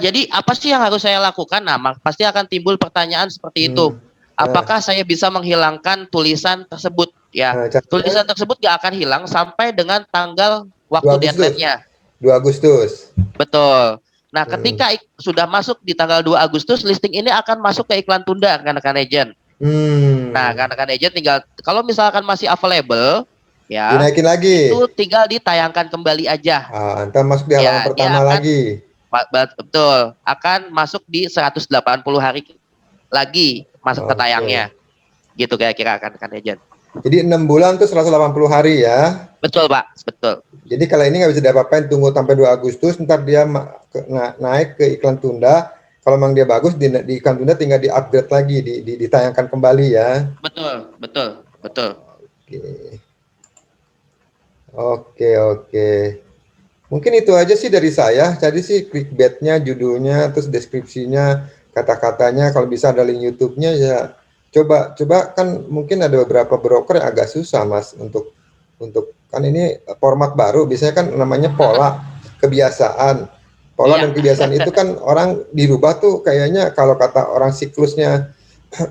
Jadi apa sih yang harus saya lakukan? Nah, pasti akan timbul pertanyaan seperti itu. Apakah saya bisa menghilangkan tulisan tersebut? Ya, tulisan tersebut gak akan hilang sampai dengan tanggal waktu deadline-nya. 2 Agustus. Betul. Nah, ketika sudah masuk di tanggal 2 Agustus, listing ini akan masuk ke iklan tunda, rekan-rekan agent. Nah, rekan-rekan agent tinggal, kalau misalkan masih available, ya, dinaikin lagi. Itu tinggal ditayangkan kembali aja. Entar masuk di halaman pertama lagi. Betul. Akan masuk di 180 hari lagi masuk ke tayangnya. Gitu kira-kira rekan-rekan agent. Jadi 6 bulan tuh 180 hari ya. Betul, Pak. Betul. Jadi kalau ini nggak bisa diapa-apain, tunggu sampai 2 Agustus, ntar dia naik ke iklan tunda. Kalau memang dia bagus, di iklan tunda tinggal di-upgrade lagi, ditayangkan kembali ya. Betul. Oke. Mungkin itu aja sih dari saya. Jadi sih clickbait-nya, judulnya, terus deskripsinya, kata-katanya, kalau bisa ada link YouTube-nya ya. Coba kan mungkin ada beberapa broker yang agak susah Mas untuk kan ini format baru, biasanya kan namanya pola kebiasaan. Pola dan kebiasaan itu kan orang dirubah tuh kayaknya, kalau kata orang siklusnya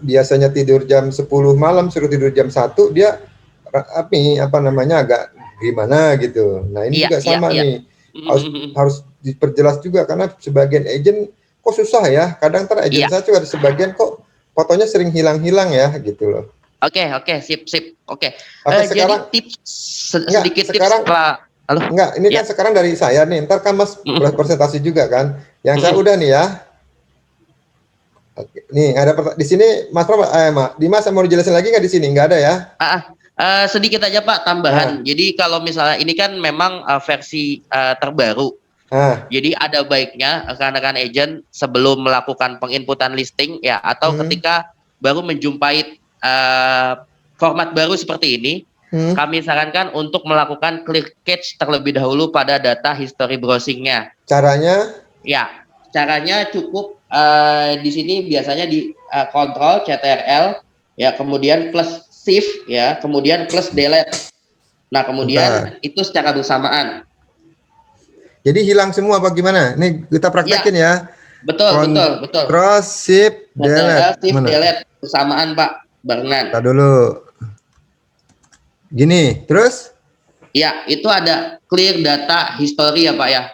biasanya tidur jam 10 malam suruh tidur jam 1, dia apa namanya agak gimana gitu. Nah, ini juga sama nih. Harus diperjelas juga karena sebagian agent kok susah ya. Kadang agent saya juga ada sebagian kok fotonya sering hilang-hilang ya gitu loh. Oke, sip. Oke. Sekarang, jadi tips sedikit sekarang, tips Pak. Halo? Enggak, ini kan sekarang dari saya nih. Ntar kan Mas presentasi juga kan. Yang saya udah nih ya. Oke. Nih ada di sini Mas Dimas mau dijelasin lagi nggak di sini? Nggak ada ya? Sedikit aja Pak tambahan. Jadi kalau misalnya ini kan memang versi terbaru. Jadi ada baiknya rekan-rekan agent sebelum melakukan penginputan listing ya, atau ketika baru menjumpai format baru seperti ini, kami sarankan untuk melakukan clear cache terlebih dahulu pada data history browsingnya. Caranya? Ya, caranya cukup di sini biasanya di control CTRL ya, kemudian plus shift ya, kemudian plus delete. Nah, kemudian itu secara bersamaan. Jadi hilang semua apa gimana? Ini kita praktekin ya. Betul. Control shift delete. Shift delete bersamaan, Pak barengan. Kita dulu. Gini, terus? Ya, itu ada clear data history ya, Pak ya.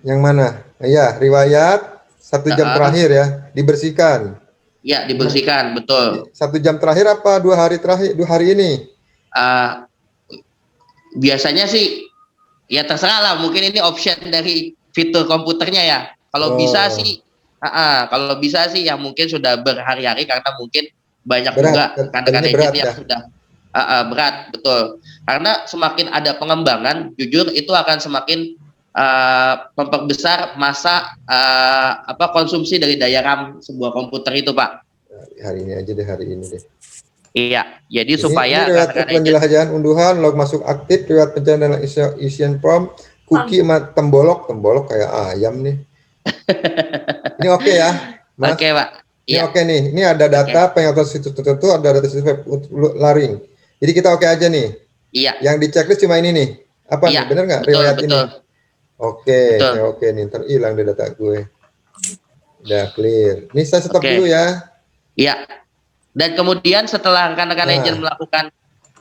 Yang mana? Iya, riwayat 1 jam terakhir ya, dibersihkan. Ya, dibersihkan, betul. 1 jam terakhir apa 2 hari terakhir? 2 hari ini? Biasanya sih ya terserah lah, mungkin ini option dari fitur komputernya ya. Kalau bisa sih ya mungkin sudah berhari-hari, karena mungkin banyak juga rekan-rekan agent yang sudah berat, betul. Karena semakin ada pengembangan, jujur itu akan semakin memperbesar masa konsumsi dari daya RAM sebuah komputer itu, Pak. Hari ini aja deh, hari ini deh. Iya, jadi supaya riwayat penjelajahan unduhan, log masuk aktif, riwayat pencarian dan isian prompt, cookie sama tembolok kayak ayam nih. Ini oke ya, Mas? Oke, Pak. Ini oke nih. Ini ada data pengen situs tertentu, ada data situs web laring. Jadi kita oke aja nih. Iya. Yang di checklist cuma ini nih. Apa nih? Bener nggak riwayat ini? Oke, saya oke nih. Ntar hilang deh data gue. Udah clear. Ini saya stop dulu ya. Iya. Dan kemudian setelah rekan-rekan agent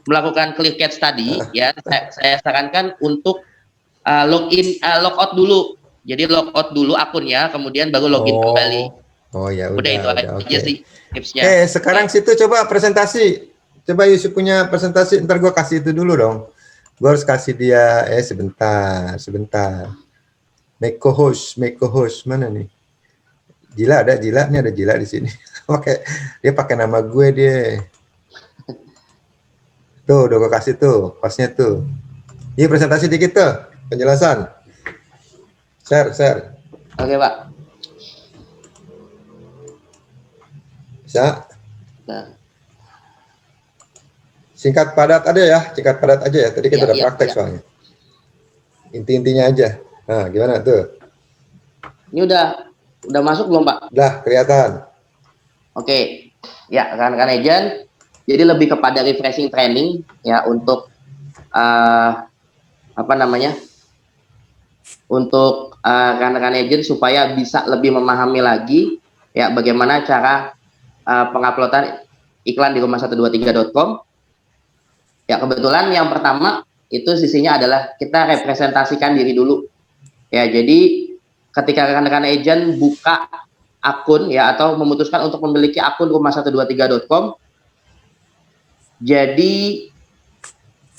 melakukan clear cache tadi, ya saya sarankan untuk logout dulu. Jadi logout dulu akunnya, kemudian baru login kembali. Oh ya udah itu aja sih tipsnya. Sekarang situ coba presentasi. Coba Yusuf punya presentasi, ntar gue kasih itu dulu dong. Gue harus kasih dia, sebentar. Make co-host mana nih? Jila ini ada Jila di sini. Oke, dia pakai nama gue dia. Tuh, udah gue kasih tuh, pasnya tuh. Ini presentasi dikit tuh, penjelasan. Share. Oke, Pak. Bisa? Singkat padat ada ya, aja ya. Tadi kita udah praktek soalnya. Inti-intinya aja. Nah, gimana tuh? Ini udah masuk belum, Pak? Udah, kelihatan. Oke. Ya, rekan-rekan agent, jadi lebih kepada refreshing training ya untuk untuk rekan-rekan agent supaya bisa lebih memahami lagi ya bagaimana cara penguploadan iklan di rumah123.com. Ya, kebetulan yang pertama itu sisinya adalah kita representasikan diri dulu. Ya, jadi ketika rekan-rekan agent buka akun ya atau memutuskan untuk memiliki akun rumah123.com, jadi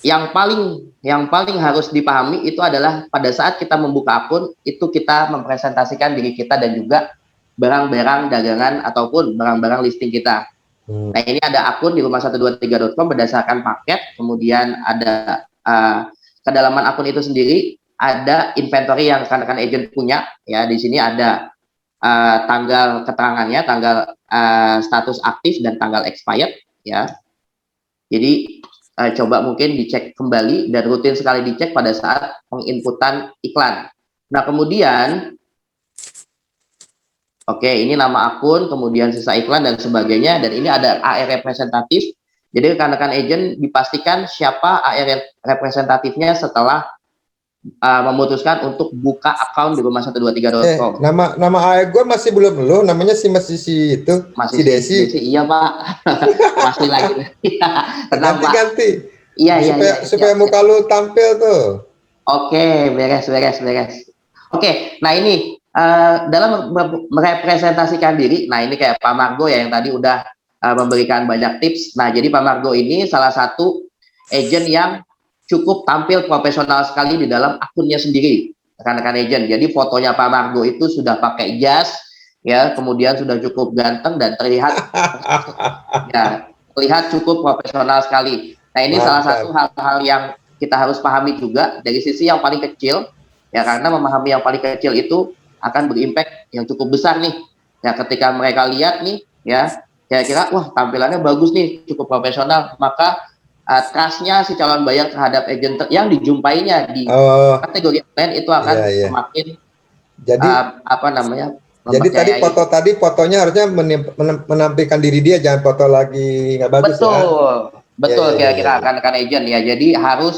yang paling harus dipahami itu adalah pada saat kita membuka akun itu kita mempresentasikan diri kita dan juga barang-barang dagangan ataupun barang-barang listing kita. Nah, ini ada akun di rumah123.com berdasarkan paket, kemudian ada kedalaman akun itu sendiri, ada inventory yang rekan-rekan agent punya ya. Di sini ada tanggal keterangannya, tanggal status aktif dan tanggal expired ya. Jadi coba mungkin dicek kembali dan rutin sekali dicek pada saat penginputan iklan. Nah, kemudian ini nama akun, kemudian sisa iklan dan sebagainya, dan ini ada AR representatif. Jadi rekan-rekan agent dipastikan siapa AR representatifnya setelah memutuskan untuk buka account di rumah123.com. Nama AR gue masih belum lo, namanya masih si Desi. Iya, Pak. Masih lagi. Ganti. Iya. Supaya muka lu tampil tuh. Oke, beres. Oke, nah ini dalam merepresentasikan diri, nah ini kayak Pak Margo ya yang tadi udah memberikan banyak tips. Nah, jadi Pak Margo ini salah satu agent yang cukup tampil profesional sekali di dalam akunnya sendiri, rekan-rekan agent. Jadi fotonya Pak Margo itu sudah pakai jas, ya, kemudian sudah cukup ganteng dan terlihat cukup profesional sekali. Nah, ini salah satu hal-hal yang kita harus pahami juga dari sisi yang paling kecil, ya, karena memahami yang paling kecil itu akan berimpact yang cukup besar nih. Ya, ketika mereka lihat nih, ya, kira-kira wah tampilannya bagus nih, cukup profesional, maka trust-nya si calon buyer terhadap agent yang dijumpainya di Oh, kategori online itu akan iya, iya. semakin Jadi apa namanya Jadi mempercayai. tadi fotonya harusnya menampilkan diri dia, jangan foto lagi nggak bagus ya. Betul, Ya, betul ya, ya, ya, kira-kira ya. rekan-rekan agent ya. Jadi harus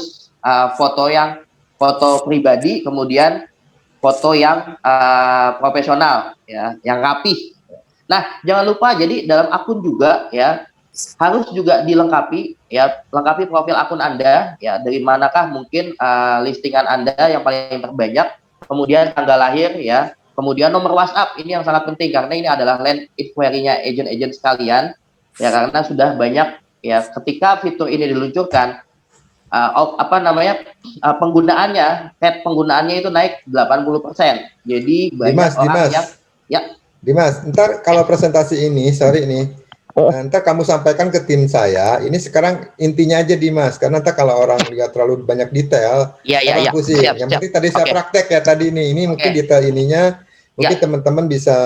foto pribadi, kemudian foto yang profesional ya, yang rapih. Nah, jangan lupa jadi dalam akun juga ya harus juga dilengkapi ya, lengkapi profil akun Anda ya, dari manakah mungkin listingan Anda yang paling terbanyak, kemudian tanggal lahir ya, kemudian nomor WhatsApp ini yang sangat penting karena ini adalah land inquiry-nya agent-agent sekalian ya, karena sudah banyak ya ketika fitur ini diluncurkan apa namanya penggunaannya, rate penggunaannya itu naik 80%. Jadi banyak Dimas, orang yang Dimas, ya Dimas. Ntar kalau presentasi ini, sorry nih, ntar kamu sampaikan ke tim saya. Ini sekarang intinya aja Dimas, karena ntar kalau orang lihat terlalu banyak detail, ya ya orang ya pusing. siap Yang siap penting tadi saya oke praktek ya tadi nih. Ini mungkin oke detail ininya, mungkin ya teman-teman bisa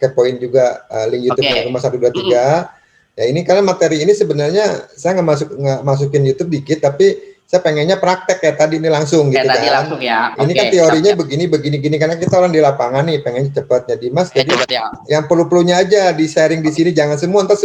kepoin juga link oke YouTube-nya Rumah 123. Mm-mm. Ya ini karena materi ini sebenarnya saya nggak masukin YouTube dikit, tapi saya pengennya praktek ya tadi ini langsung Kayak gitu tadi kan. langsung ya. Ini Oke, kan siap teorinya siap. begini begini gini karena kita orang di lapangan nih pengen cepatnya Dimas. Jadi Coba ya. yang perlu-perlunya aja di sharing di Oke. sini, jangan semua ntar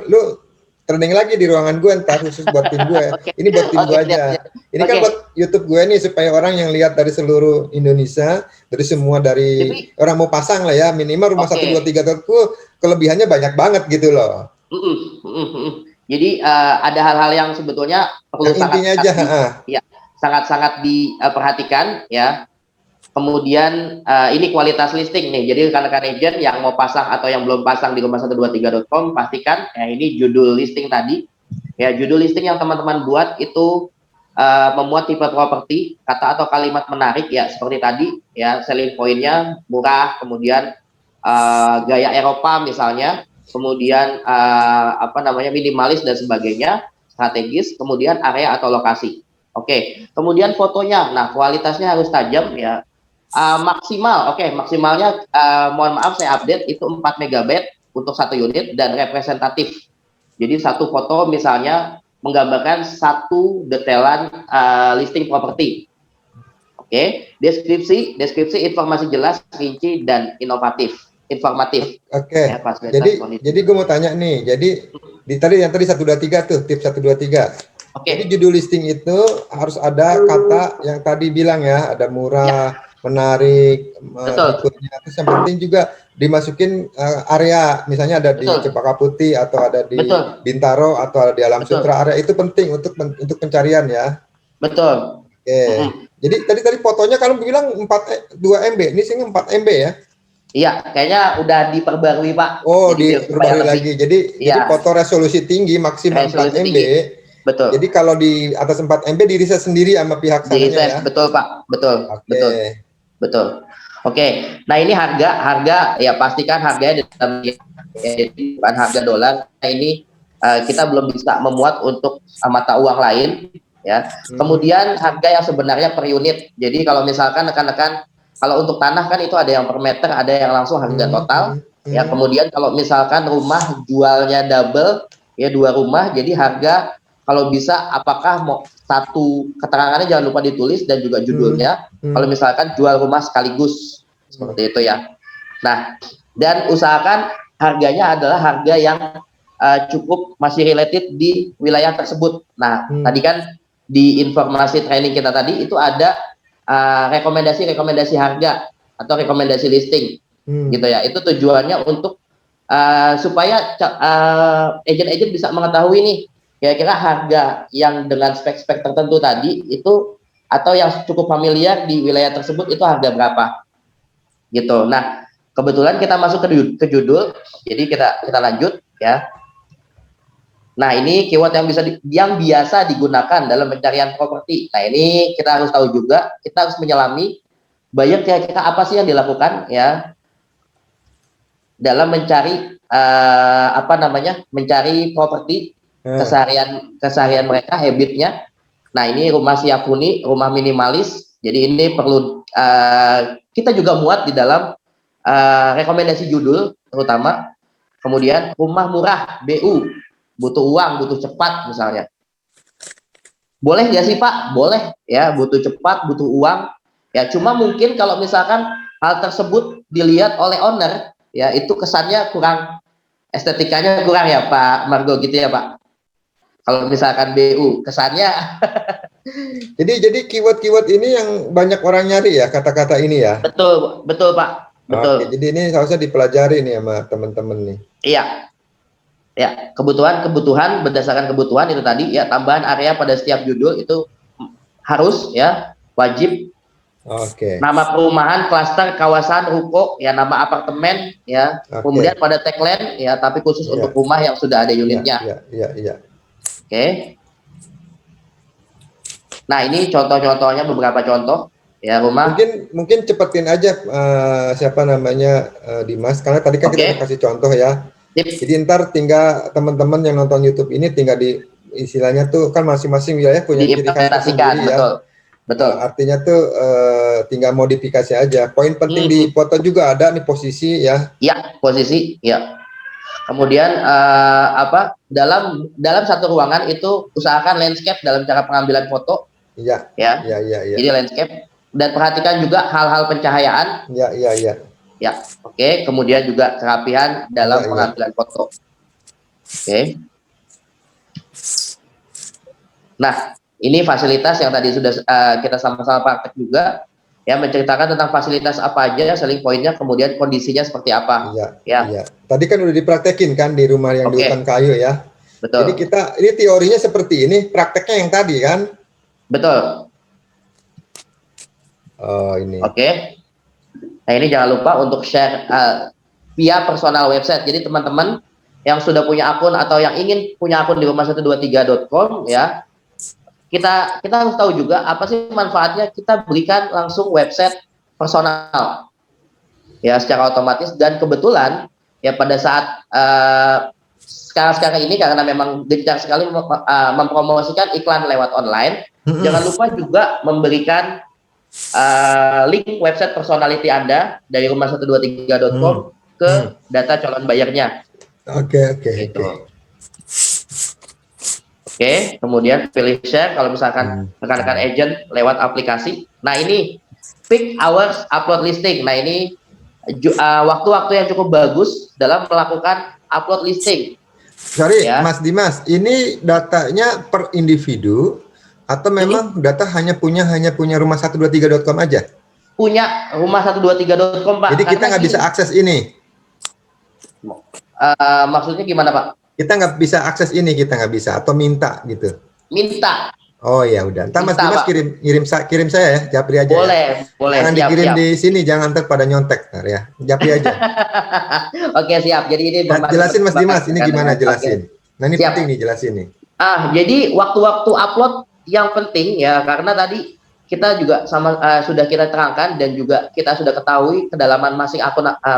lu trending lagi di ruangan gue ntar khusus buat tim gue. Oke. Ini buat tim gue Oke, siap aja. siap. Ini kan Oke. buat YouTube gue nih supaya orang yang lihat dari seluruh Indonesia, dari semua dari Jadi orang mau pasang lah ya minimal rumah oke. 123 kelebihannya banyak banget gitu loh. Mm-mm, mm-mm, mm-mm. Jadi ada hal-hal yang sebetulnya perlu Yang intinya sangat-sangat aja, di ya sangat-sangat diperhatikan ya. Kemudian ini kualitas listing nih. Jadi rekan-rekan agent yang mau pasang atau yang belum pasang di rumah123.com pastikan ya ini judul listing tadi. Ya, judul listing yang teman-teman buat itu memuat tipe properti, kata atau kalimat menarik ya seperti tadi ya, selling pointnya murah, kemudian gaya Eropa misalnya, kemudian apa namanya minimalis dan sebagainya, strategis, kemudian area atau lokasi. Oke, kemudian fotonya, nah kualitasnya harus tajam ya. Maksimal, oke, maksimalnya mohon maaf saya update itu 4 megabyte untuk satu unit dan representatif. Jadi satu foto misalnya menggambarkan satu detailan listing properti. Oke, deskripsi informasi jelas, rinci dan informatif. Oke. Ya, fasilitas kondisi. Jadi gue mau tanya nih. Jadi yang tadi 123 tuh, tips 123. Jadi Oke, judul listing itu harus ada kata yang tadi bilang ya, ada murah, ya, menarik, betul, tipenya. Terus yang penting juga dimasukin area, misalnya ada di betul, Cempaka Putih atau ada di betul, Bintaro atau di Alam betul, Sutra. Area itu penting untuk pencarian ya. betul. Oke. Mm-mm. Jadi tadi fotonya kalau bilang 2 MB, ini sih 4 MB ya. Iya, kayaknya udah diperbarui Pak. Oh, Jadi supaya diperbarui lebih, lagi. Jadi ya, foto resolusi tinggi maksimal 4 resolusi MB. tinggi. Jadi Betul. kalau di atas 4 MB di riset sendiri sama pihak Di sananya ya. reset, betul Pak. Betul, Oke. betul, betul. Oke, nah ini harga ya pastikan harganya dalam bukan harga dolar. Nah, ini kita belum bisa memuat untuk mata uang lain ya. Mhm. Kemudian harga yang sebenarnya per unit. Jadi kalau misalkan rekan-rekan kalau untuk tanah kan itu ada yang per meter, ada yang langsung harga Mhm. total. Mhm. Ya, Mhm. kemudian kalau misalkan rumah jualnya double ya, dua rumah, jadi harga kalau bisa apakah mau satu keterangannya jangan lupa ditulis dan juga Mhm. judulnya. Kalau Mhm. misalkan jual rumah sekaligus seperti itu ya. Nah, dan usahakan harganya adalah harga yang cukup masih related di wilayah tersebut. Nah, tadi Mhm. kan di informasi training kita tadi itu ada rekomendasi-rekomendasi harga atau rekomendasi listing gitu Mhm. ya. Itu tujuannya untuk supaya agent-agent bisa mengetahui nih kira-kira harga yang dengan spek-spek tertentu tadi itu atau yang cukup familiar di wilayah tersebut itu harga berapa gitu. Nah, kebetulan kita masuk ke judul, jadi kita lanjut ya. Nah, ini keyword yang biasa digunakan dalam pencarian properti. Nah, ini kita harus tahu juga, kita harus menyelami banyak kira-kira apa sih yang dilakukan ya dalam mencari apa namanya mencari properti Nah, keseharian mereka, habitnya. Nah, ini rumah siap huni, rumah minimalis. Jadi ini perlu kita juga muat di dalam rekomendasi judul terutama. Kemudian rumah murah, BU, butuh uang, butuh cepat misalnya. Boleh nggak sih Pak? Boleh ya, butuh cepat, butuh uang. Ya cuma mungkin kalau misalkan hal tersebut dilihat oleh owner, ya itu kesannya kurang, estetikanya kurang ya Pak Margo gitu ya Pak. Kalau misalkan BU kesannya. Jadi keyword-keyword ini yang banyak orang nyari ya, kata-kata ini ya. Betul, betul Pak. Oke, Betul. jadi ini harusnya dipelajari nih sama teman-teman nih. Iya. Ya, kebutuhan berdasarkan kebutuhan itu tadi ya, tambahan area pada setiap judul itu harus ya, wajib. Oke. Nama perumahan, klaster, kawasan, ruko, ya nama apartemen ya. Oke. Kemudian pada tagline ya, tapi khusus Iya, untuk rumah yang sudah ada iya, unitnya. iya, iya, iya. Oke. Nah, ini contoh-contohnya, beberapa contoh ya rumah. Mungkin cepetin aja siapa namanya Dimas, karena tadi kan kita udah Oke. kasih contoh ya. Sip. Jadi ntar tinggal teman-teman yang nonton YouTube ini tinggal di istilahnya tuh kan masing-masing wilayah punya ciri khas Diimplementasikan, tersendiri ya. betul. Betul. Artinya tuh tinggal modifikasi aja. Poin penting di foto juga ada nih posisi ya. Ya, posisi ya. Kemudian dalam satu ruangan itu usahakan landscape dalam cara pengambilan foto. Iya. Ya. Iya, iya, iya. Jadi landscape, dan perhatikan juga hal-hal pencahayaan. Iya, iya, iya. Ya, oke. Kemudian juga kerapihan dalam pengambilan foto. Oke. Nah, ini fasilitas yang tadi sudah kita sama-sama praktek juga, ya, menceritakan tentang fasilitas apa aja, selling pointnya, kemudian kondisinya seperti apa. Iya, ya. iya. Tadi kan udah dipraktekin kan di rumah yang di hutan kayu ya. Betul. Jadi ini teorinya seperti ini, prakteknya yang tadi kan. Betul. Oh, ini. Oke. Nah, ini jangan lupa untuk share via personal website. Jadi teman-teman yang sudah punya akun atau yang ingin punya akun di rumah123.com ya, kita harus tahu juga apa sih manfaatnya kita berikan langsung website personal ya secara otomatis. Dan kebetulan ya pada saat sekarang ini karena memang gencar sekali mempromosikan iklan lewat online, jangan lupa juga memberikan link website personality Anda dari rumah123.com ke data calon bayarnya. Oke. Oke, kemudian pilih share kalau misalkan rekan-rekan agent lewat aplikasi. Nah, ini peak hours upload listing. Nah, ini waktu-waktu yang cukup bagus dalam melakukan upload listing. Sorry, ya. Mas Dimas, ini datanya per individu atau memang data hanya punya rumah123.com aja? Punya rumah123.com, Pak. Jadi kita nggak bisa akses ini. Maksudnya gimana, Pak? Kita nggak bisa akses ini, kita nggak bisa atau minta gitu. Minta. Oh ya udah. Entar Mas Dimas kirim saya ya, Japri aja. Boleh, ya. Boleh. Jangan dikirim di sini, jangan ntar pada nyontek ya. Japri aja. Oke, siap. Jadi ini jelasin Mas Dimas, ini gimana jelasin? Nah, ini siap. Penting nih jelasin nih. Jadi waktu-waktu upload yang penting ya, karena tadi kita juga sudah kita terangkan dan juga kita sudah ketahui kedalaman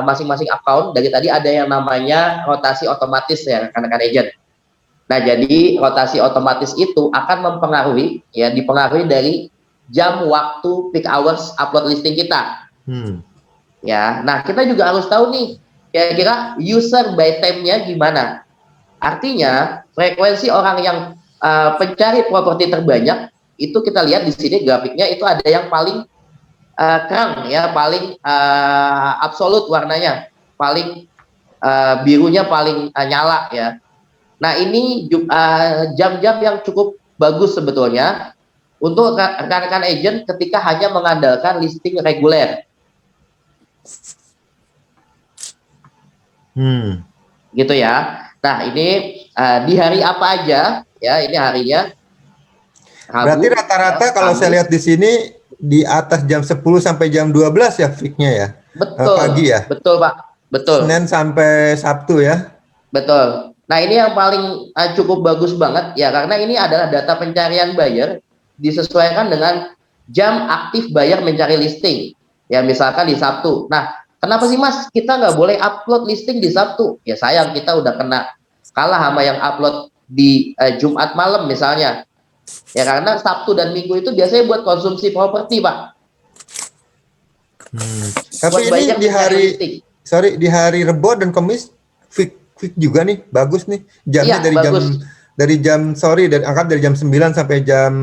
masing-masing akun. Dari tadi ada yang namanya rotasi otomatis ya rekan-rekan agent. Nah, jadi rotasi otomatis itu akan dipengaruhi dari jam waktu peak hours upload listing kita. Ya, nah kita juga harus tahu nih kira-kira user by time-nya gimana. Artinya frekuensi orang yang pencari properti terbanyak itu kita lihat di sini grafiknya itu ada yang paling kerang ya, paling absolut warnanya, paling birunya paling nyala ya. Nah, ini jam-jam yang cukup bagus sebetulnya untuk rekan-rekan agent ketika hanya mengandalkan listing reguler. Gitu ya. Nah, ini di hari apa aja ya, ini harinya Rabu. Berarti rata-rata kalau saya lihat di sini di atas jam 10 sampai jam 12 ya fix-nya ya. Betul. Pagi ya. Betul, Pak. Betul. Senin sampai Sabtu ya. Betul. Nah, ini yang paling cukup bagus banget ya, karena ini adalah data pencarian buyer disesuaikan dengan jam aktif buyer mencari listing. Ya, misalkan di Sabtu. Nah, kenapa sih Mas kita nggak boleh upload listing di Sabtu? Ya sayang, kita udah kalah sama yang upload di Jumat malam misalnya. Ya, karena Sabtu dan Minggu itu biasanya buat konsumsi properti, Pak. Tapi ini di hari Rebo dan Kamis fix juga nih, bagus nih. Jamnya ya, dari bagus. dari jam dari jam 9 sampai jam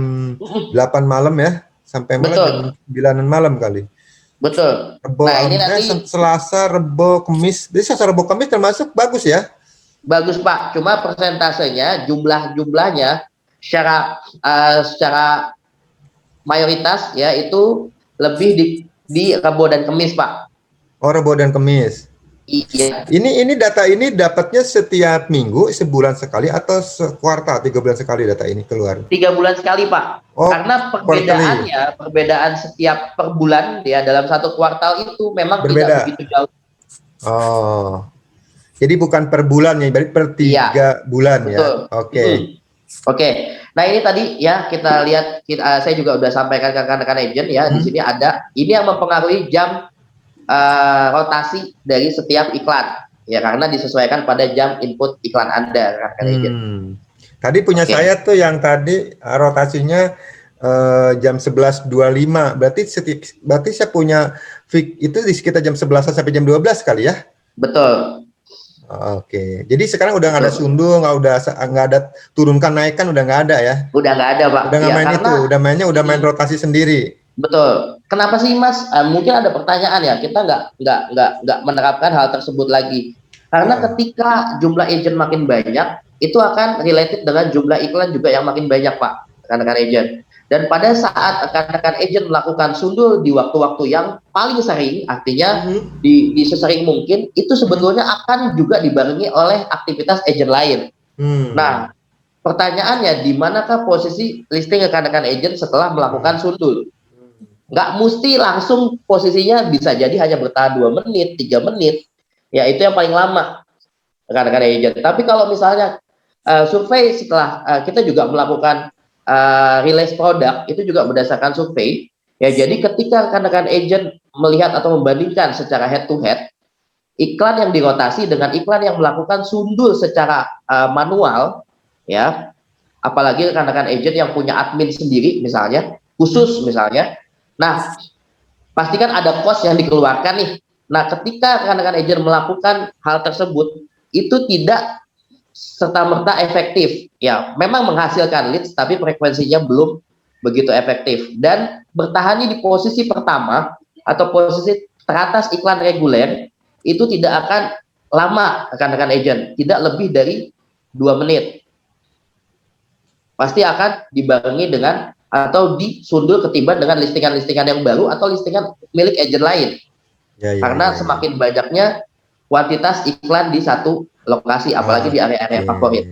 8 malam ya, sampai malam Betul. jam 9 malam kali. Betul. Rebo, Nah, ini nanti Selasa, Rebo, Kemis. Jadi Selasa, Rebo, Kemis termasuk bagus ya? bagus Pak, cuma persentasenya, jumlahnya secara mayoritas ya itu lebih di Rebo dan Kemis Pak. Oh, Rebo dan Kemis. Iya. Ini data ini dapatnya setiap minggu, sebulan sekali atau sekuartal, 3 bulan sekali data ini keluar? 3 bulan sekali Pak. Oh, Karena perbedaan setiap per bulan ya dalam satu kuartal itu memang berbeda. tidak begitu jauh. Oh, jadi bukan per bulan ya, berarti per 3 bulan. Betul. Ya. Oke. Oke. Nah ini tadi ya kita lihat, saya juga udah sampaikan ke rekan-rekan agent ya. Di sini ada ini yang mempengaruhi jam rotasi dari setiap iklan ya, karena disesuaikan pada jam input iklan Anda rekan-rekan agent. Tadi punya saya tuh yang tadi rotasinya jam 11.25, berarti saya punya itu di sekitar jam 11 sampai jam 12 kali ya? Betul. Oke, jadi sekarang udah nggak ada sundul, nggak ada turunkan naikkan, udah nggak ada ya? Udah nggak ada Pak. Udah nggak main udah main rotasi sendiri. Betul. Kenapa sih Mas? Mungkin ada pertanyaan ya. Kita nggak menerapkan hal tersebut lagi. Karena ketika jumlah agent makin banyak, itu akan related dengan jumlah iklan juga yang makin banyak Pak, rekan-rekan agent. Dan pada saat rekan-rekan agent melakukan sundul di waktu-waktu yang paling sering, artinya di sesering mungkin, itu sebetulnya akan juga dibarengi oleh aktivitas agent lain. Nah, pertanyaannya, di manakah posisi listing rekan-rekan agent setelah melakukan sundul? Nggak mesti langsung posisinya, bisa jadi hanya bertahan 2 menit, 3 menit, ya itu yang paling lama rekan-rekan agent. Tapi kalau misalnya survei setelah kita juga melakukan release produk, itu juga berdasarkan survei, ya jadi ketika rekan-rekan agent melihat atau membandingkan secara head to head, iklan yang dirotasi dengan iklan yang melakukan sundul secara manual, ya apalagi rekan-rekan agent yang punya admin sendiri misalnya, khusus misalnya, nah, pastikan ada cost yang dikeluarkan nih. Nah, ketika rekan-rekan agent melakukan hal tersebut, itu tidak serta-merta efektif. Ya, memang menghasilkan leads, tapi frekuensinya belum begitu efektif. Dan bertahannya di posisi pertama atau posisi teratas iklan reguler, itu tidak akan lama rekan-rekan agent, tidak lebih dari 2 menit. Pasti akan dibarengi dengan atau disundul ketimbang dengan listingan-listingan yang baru atau listingan milik agent lain. Karena semakin banyaknya kuantitas iklan di satu lokasi, apalagi di area-area favorit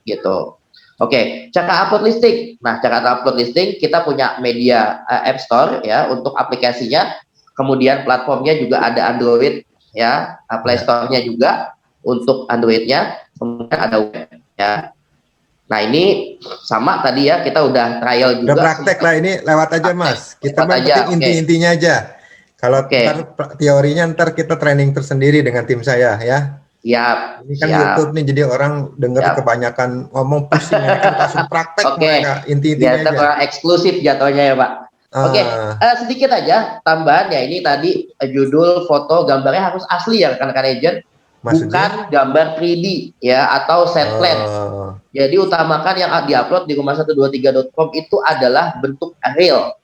gitu. Oke, cara upload listing. Nah, cara upload listing kita punya media App Store ya untuk aplikasinya, kemudian platformnya juga ada Android ya, Play Store-nya juga untuk Android-nya, kemudian ada web ya. Nah ini sama tadi ya, kita udah trial juga. Udah praktek lah, ini lewat aja Mas. Kita penting intinya aja. Kalau teorinya ntar kita training tersendiri dengan tim saya ya. Siap. Ini kan YouTube nih, jadi orang dengar kebanyakan ngomong pusing, kan langsung praktek mereka, inti-intinya aja. Kurang eksklusif jatuhnya ya Pak. Sedikit aja tambahan ya, ini tadi judul, foto, gambarnya harus asli ya rekan-rekan agent. Bukan gambar 3D ya atau set plan. Jadi utamakan yang diupload di rumah123.com itu adalah bentuk real.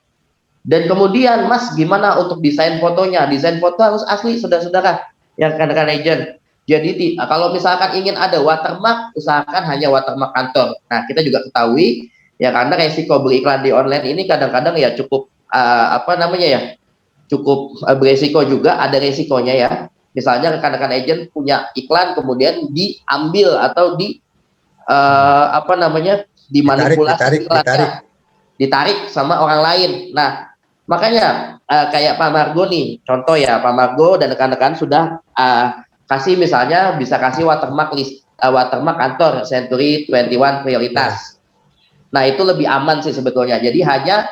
Dan kemudian Mas, gimana untuk desain fotonya? Desain foto harus asli saudara-saudara yang rekan-rekan agent. Jadi kalau misalkan ingin ada watermark, usahakan hanya watermark kantor. Nah, kita juga ketahui ya, karena resiko beriklan di online ini kadang-kadang ya cukup cukup beresiko juga, ada resikonya ya. Misalnya rekan-rekan agent punya iklan kemudian diambil atau dimanipulasi iklannya, ditarik sama orang lain. Nah, makanya kayak Pak Margo nih, contoh ya, Pak Margo dan rekan-rekan sudah kasih, misalnya bisa kasih watermark watermark kantor Century 21 prioritas. Nah, itu lebih aman sih sebetulnya. Jadi hanya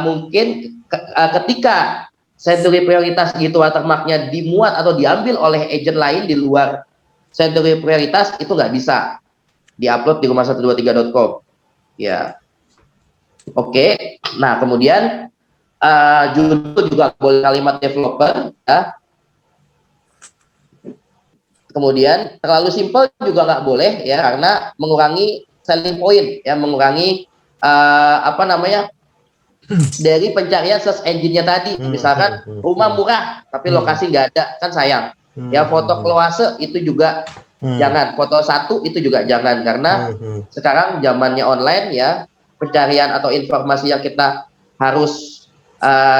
mungkin ketika Century prioritas gitu watermarknya dimuat atau diambil oleh agent lain di luar Century prioritas, itu nggak bisa diupload di rumah123.com ya. Oke. Nah, kemudian judul juga boleh kalimat developer ya. Kemudian terlalu simpel juga nggak boleh ya, karena mengurangi selling point, ya mengurangi apa namanya dari pencarian search engine-nya tadi. Misalkan rumah murah tapi lokasi nggak ada, kan sayang. Ya foto keluase itu juga jangan, foto satu itu juga jangan, karena sekarang zamannya online ya, pencarian atau informasi yang kita harus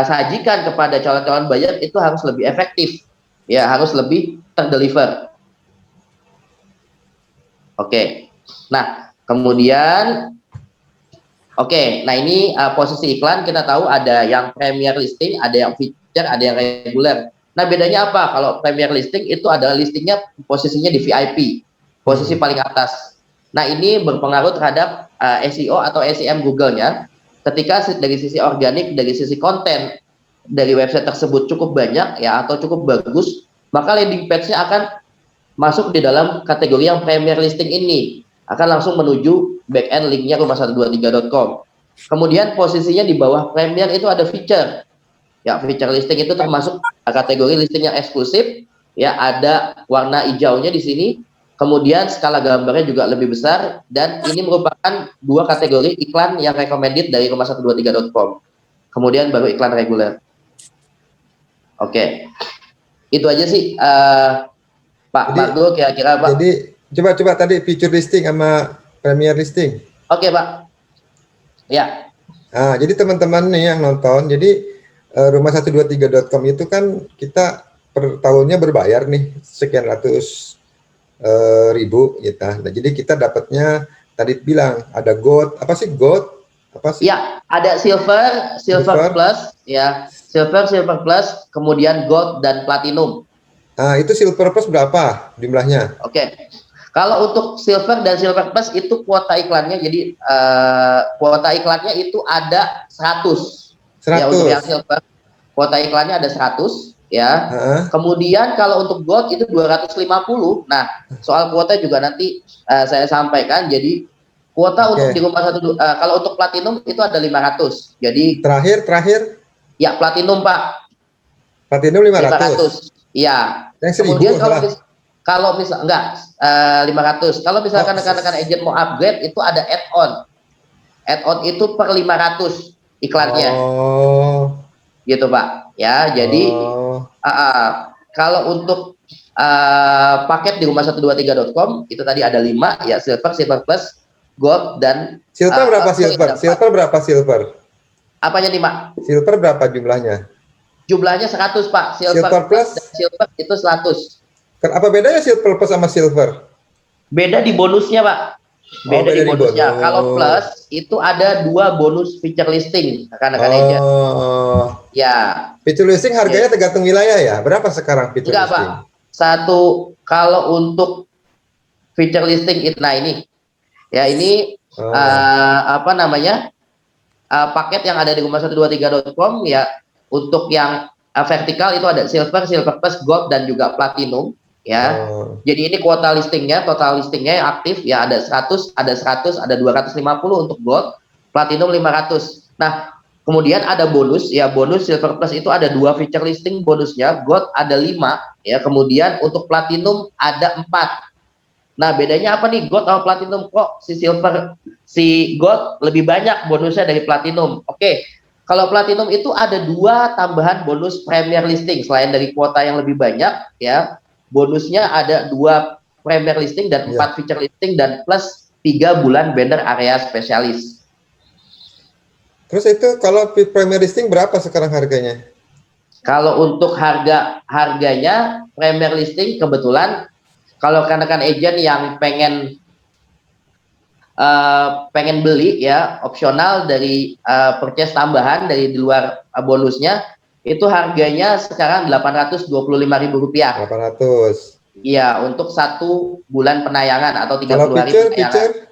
sajikan kepada calon-calon buyer itu harus lebih efektif, ya harus lebih terdeliver. Oke, nah kemudian nah ini posisi iklan kita tahu ada yang premier listing, ada yang feature, ada yang reguler. Nah bedanya apa? Kalau premier listing itu adalah listingnya posisinya di VIP, posisi paling atas. Nah ini berpengaruh terhadap SEO atau SEM Google-nya. Ketika dari sisi organik, dari sisi konten dari website tersebut cukup banyak ya atau cukup bagus, maka landing page-nya akan masuk di dalam kategori yang premier listing ini, akan langsung menuju back end linknya rumah123.com. Kemudian posisinya di bawah premier itu ada feature. Ya, feature listing itu termasuk kategori listing yang eksklusif. Ya, ada warna hijaunya di sini. Kemudian skala gambarnya juga lebih besar, dan ini merupakan dua kategori iklan yang recommended dari rumah123.com. Kemudian baru iklan reguler. Oke, itu aja sih Pak Margo kira-kira Pak. Jadi coba tadi feature listing sama premier listing. Oke Pak. Ya. Nah, jadi teman-teman nih yang nonton, jadi rumah123.com itu kan kita per tahunnya berbayar nih sekian ratus ribu gitu. Nah, jadi kita dapatnya tadi bilang ada gold, apa sih gold? Apa sih? Ya, ada silver plus, ya, silver plus, kemudian gold dan platinum. Nah, itu silver plus berapa jumlahnya? Oke. Kalau untuk silver dan silver plus itu kuota iklannya, jadi kuota iklannya itu ada 100. Ya, untuk yang silver, kuota iklannya ada 100. Ya, kemudian kalau untuk gold itu 250. Nah, soal kuota juga nanti saya sampaikan. Jadi kuota untuk di rumah kalau untuk platinum itu ada 500. Jadi terakhir ya platinum Pak. Platinum 500. Iya. Kemudian kalau misal enggak 500. Kalau misalkan rekan-rekan agent mau upgrade itu ada add-on. Add-on itu per 500 iklannya. Gitu Pak. Ya, jadi kalau untuk paket di rumah123.com itu tadi ada 5 ya, silver plus, gold dan silver berapa silver? Silver berapa silver? Apanya nih Pak? Silver berapa jumlahnya? Jumlahnya 100 Pak. Silver plus dan silver itu 100. Apa bedanya silver plus sama silver? Beda di bonusnya Pak. Beda di bonusnya. Kalau plus itu ada 2 bonus feature listing rekan-rekan agent. Ya. Feature listing harganya tergantung wilayah ya. Berapa sekarang feature listing? Pak. Satu, kalau untuk feature listing nah ini. Ya ini apa namanya? Paket yang ada di rumah123.com ya, untuk yang vertikal itu ada silver plus, gold dan juga platinum ya. Jadi ini kuota listingnya, total listingnya yang aktif ya ada 100, ada 250 untuk gold, platinum 500. Nah, kemudian ada bonus ya, bonus silver plus itu ada 2 feature listing bonusnya, gold ada 5 ya, kemudian untuk platinum ada 4. Nah, bedanya apa nih gold sama platinum? Kok si gold lebih banyak bonusnya dari platinum? Oke, kalau platinum itu ada 2 tambahan bonus premier listing selain dari kuota yang lebih banyak ya. Bonusnya ada 2 premier listing dan 4 feature listing dan plus 3 bulan banner area spesialis. Terus itu kalau premier listing berapa sekarang harganya? Kalau untuk harganya premier listing kebetulan kalau rekan-rekan agent yang pengen beli ya opsional dari purchase tambahan dari di luar bonusnya itu harganya sekarang Rp825.000. 800. Iya, untuk 1 bulan penayangan atau 30 hari penayangan.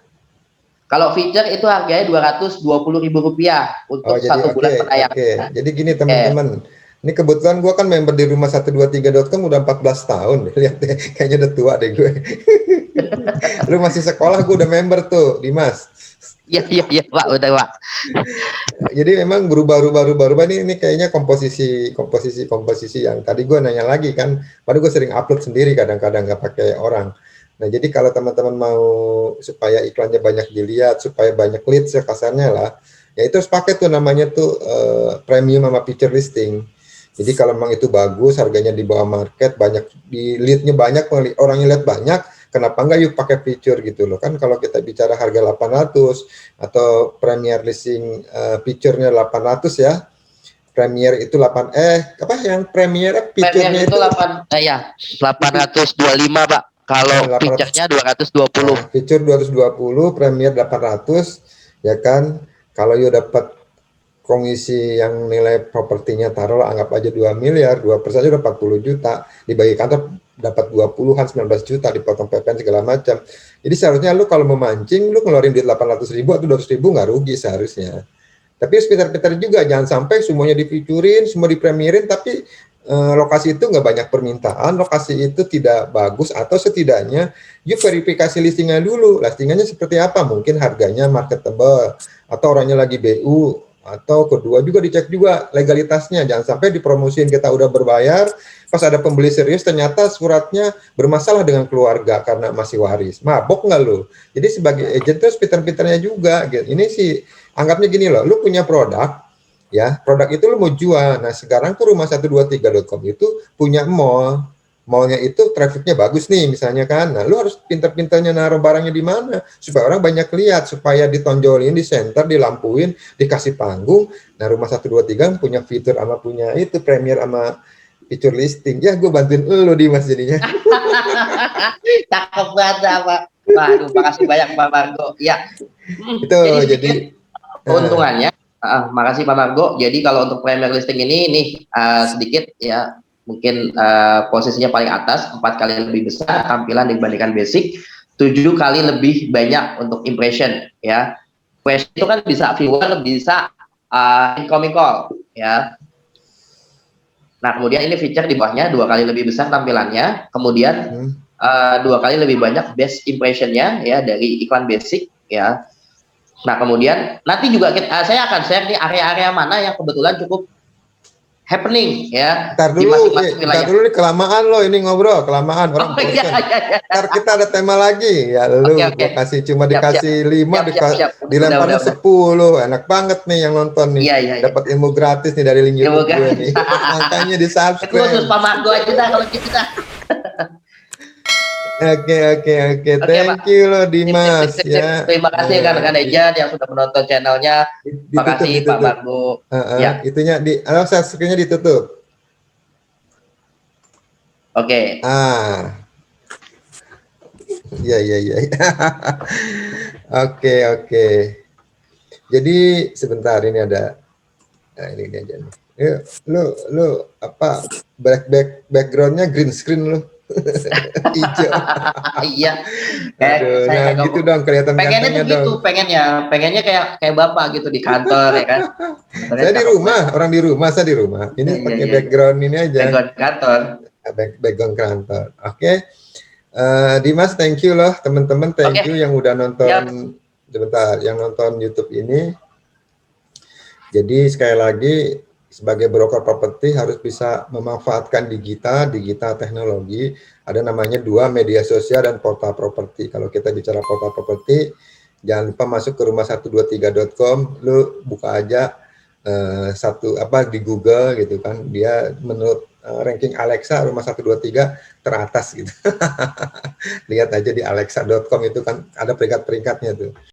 Kalau feature itu harganya Rp220.000 untuk 1 bulan penayangan. Jadi gini teman-teman. Ini kebetulan gue kan member di rumah123.com udah 14 tahun. Lihat deh, kayaknya udah tua deh gue. Lu masih sekolah, gue udah member tuh, Dimas. Iya Pak, udah Pak. Jadi memang berubah ini kayaknya komposisi yang tadi gue nanya lagi kan. Padahal gue sering upload sendiri kadang-kadang nggak pakai orang. Nah, jadi kalau teman-teman mau supaya iklannya banyak dilihat, supaya banyak leads ya kasarnya lah, ya itu harus pakai tuh namanya tuh premium sama feature listing. Jadi kalau memang itu bagus, harganya di bawah market, banyak di lead-nya banyak, orangnya lihat banyak, kenapa enggak yuk pakai feature gitu loh. Kan kalau kita bicara harga 800 atau premier listing feature-nya 800 ya. Premier itu 8 apa yang premier Premier feature-nya itu itu 825 Pak. Kalau 800. feature-nya 220. Nah, feature 220, Premier 800, ya kan. Kalau you dapat komisi yang nilai propertinya taruh anggap aja 2 miliar, 2% udah 40 juta, dibagi kantor dapat 20-an, 19 juta, dipotong PPN segala macam. Jadi seharusnya lu kalau memancing, lu ngeluarin duit 800 ribu atau 200 ribu nggak rugi seharusnya. Tapi harus pintar-pintar juga, jangan sampai semuanya difeaturein, semua dipremierin, tapi lokasi itu nggak banyak permintaan, lokasi itu tidak bagus, atau setidaknya you verifikasi listingan dulu, listingannya seperti apa, mungkin harganya marketable, atau orangnya lagi BU, atau kedua juga dicek juga legalitasnya, jangan sampai dipromosiin kita udah berbayar, pas ada pembeli serius ternyata suratnya bermasalah dengan keluarga karena masih waris, mabok nggak lo? Jadi sebagai agent terus pintar-pintarnya juga, gitu. Ini sih anggapnya gini loh, lu punya produk, ya produk itu lu mau jual. Nah sekarang tuh rumah123.com itu punya mall, mallnya itu trafficnya bagus nih misalnya kan. Nah lu harus pintar-pintarnya naruh barangnya di mana supaya orang banyak lihat, supaya ditonjolin di center, dilampuin, dikasih panggung. Nah rumah123 punya fitur sama punya itu premier sama feature listing. Ya gue bantuin lu Dimas jadinya. Cakep banget Pak. Waduh, makasih banyak Pak Margo. Ya. Itu Jadi jadi sedikit keuntungannya. Makasih Pak Margo. Jadi kalau untuk premier listing ini nih sedikit ya, mungkin posisinya paling atas, 4 kali lebih besar tampilan dibandingkan basic, 7 kali lebih banyak untuk impression ya. Impression itu kan bisa viewer, bisa incoming call ya. Nah kemudian ini feature di bawahnya 2 kali lebih besar tampilannya, kemudian 2 kali lebih banyak best impressionnya ya dari iklan basic ya. Nah kemudian nanti juga saya akan share nih area-area mana yang kebetulan cukup happening ya Ntar di dulu, masing-masing wilayah. ntar dulu nih kelamaan lo ini ngobrol, kelamaan orang bosen. Iya. Ntar kita ada tema lagi, ya lu Oke. gua kasih cuma Siap, dikasih 5, siap. dilemparin Udah. 10, enak banget nih yang nonton nih. Iya. Dapat ilmu gratis nih dari link Ya, YouTube moga. gue nih. Makanya di Itu khusus subscribe. Pak Margo aja dah kalau gitu dah. Oke. Oke, Pak. Thank you lo Dimas Sip. ya. Terima kasih rekan Ejan yang sudah menonton channelnya. Terima Ditutup, kasih Pak Margo. Ya. Itunya subscribe-nya ditutup. Oke. Iya. Oke. Jadi sebentar ini ada ini aja nih. Lu apa backgroundnya green screen lu. Hijau. Iya. Aduh, Saya nah gitu dong kelihatan pengennya gantengnya tuh gitu, dong. pengennya kayak Bapak gitu di kantor ya kan. Saya di rumah, orang di rumah, saya di rumah. Ini pakai background ini aja. Background kantor. Background kantor. Oke. Dimas, thank you loh teman-teman, thank you yang udah nonton. Sebentar, yang nonton YouTube ini. Jadi sekali lagi sebagai broker properti harus bisa memanfaatkan digital teknologi. Ada namanya 2 media sosial dan portal properti. Kalau kita bicara portal properti, jangan lupa masuk ke rumah123.com, lu buka aja di Google gitu kan. Dia menurut ranking Alexa rumah123 teratas gitu. Lihat aja di alexa.com itu kan ada peringkat-peringkatnya tuh.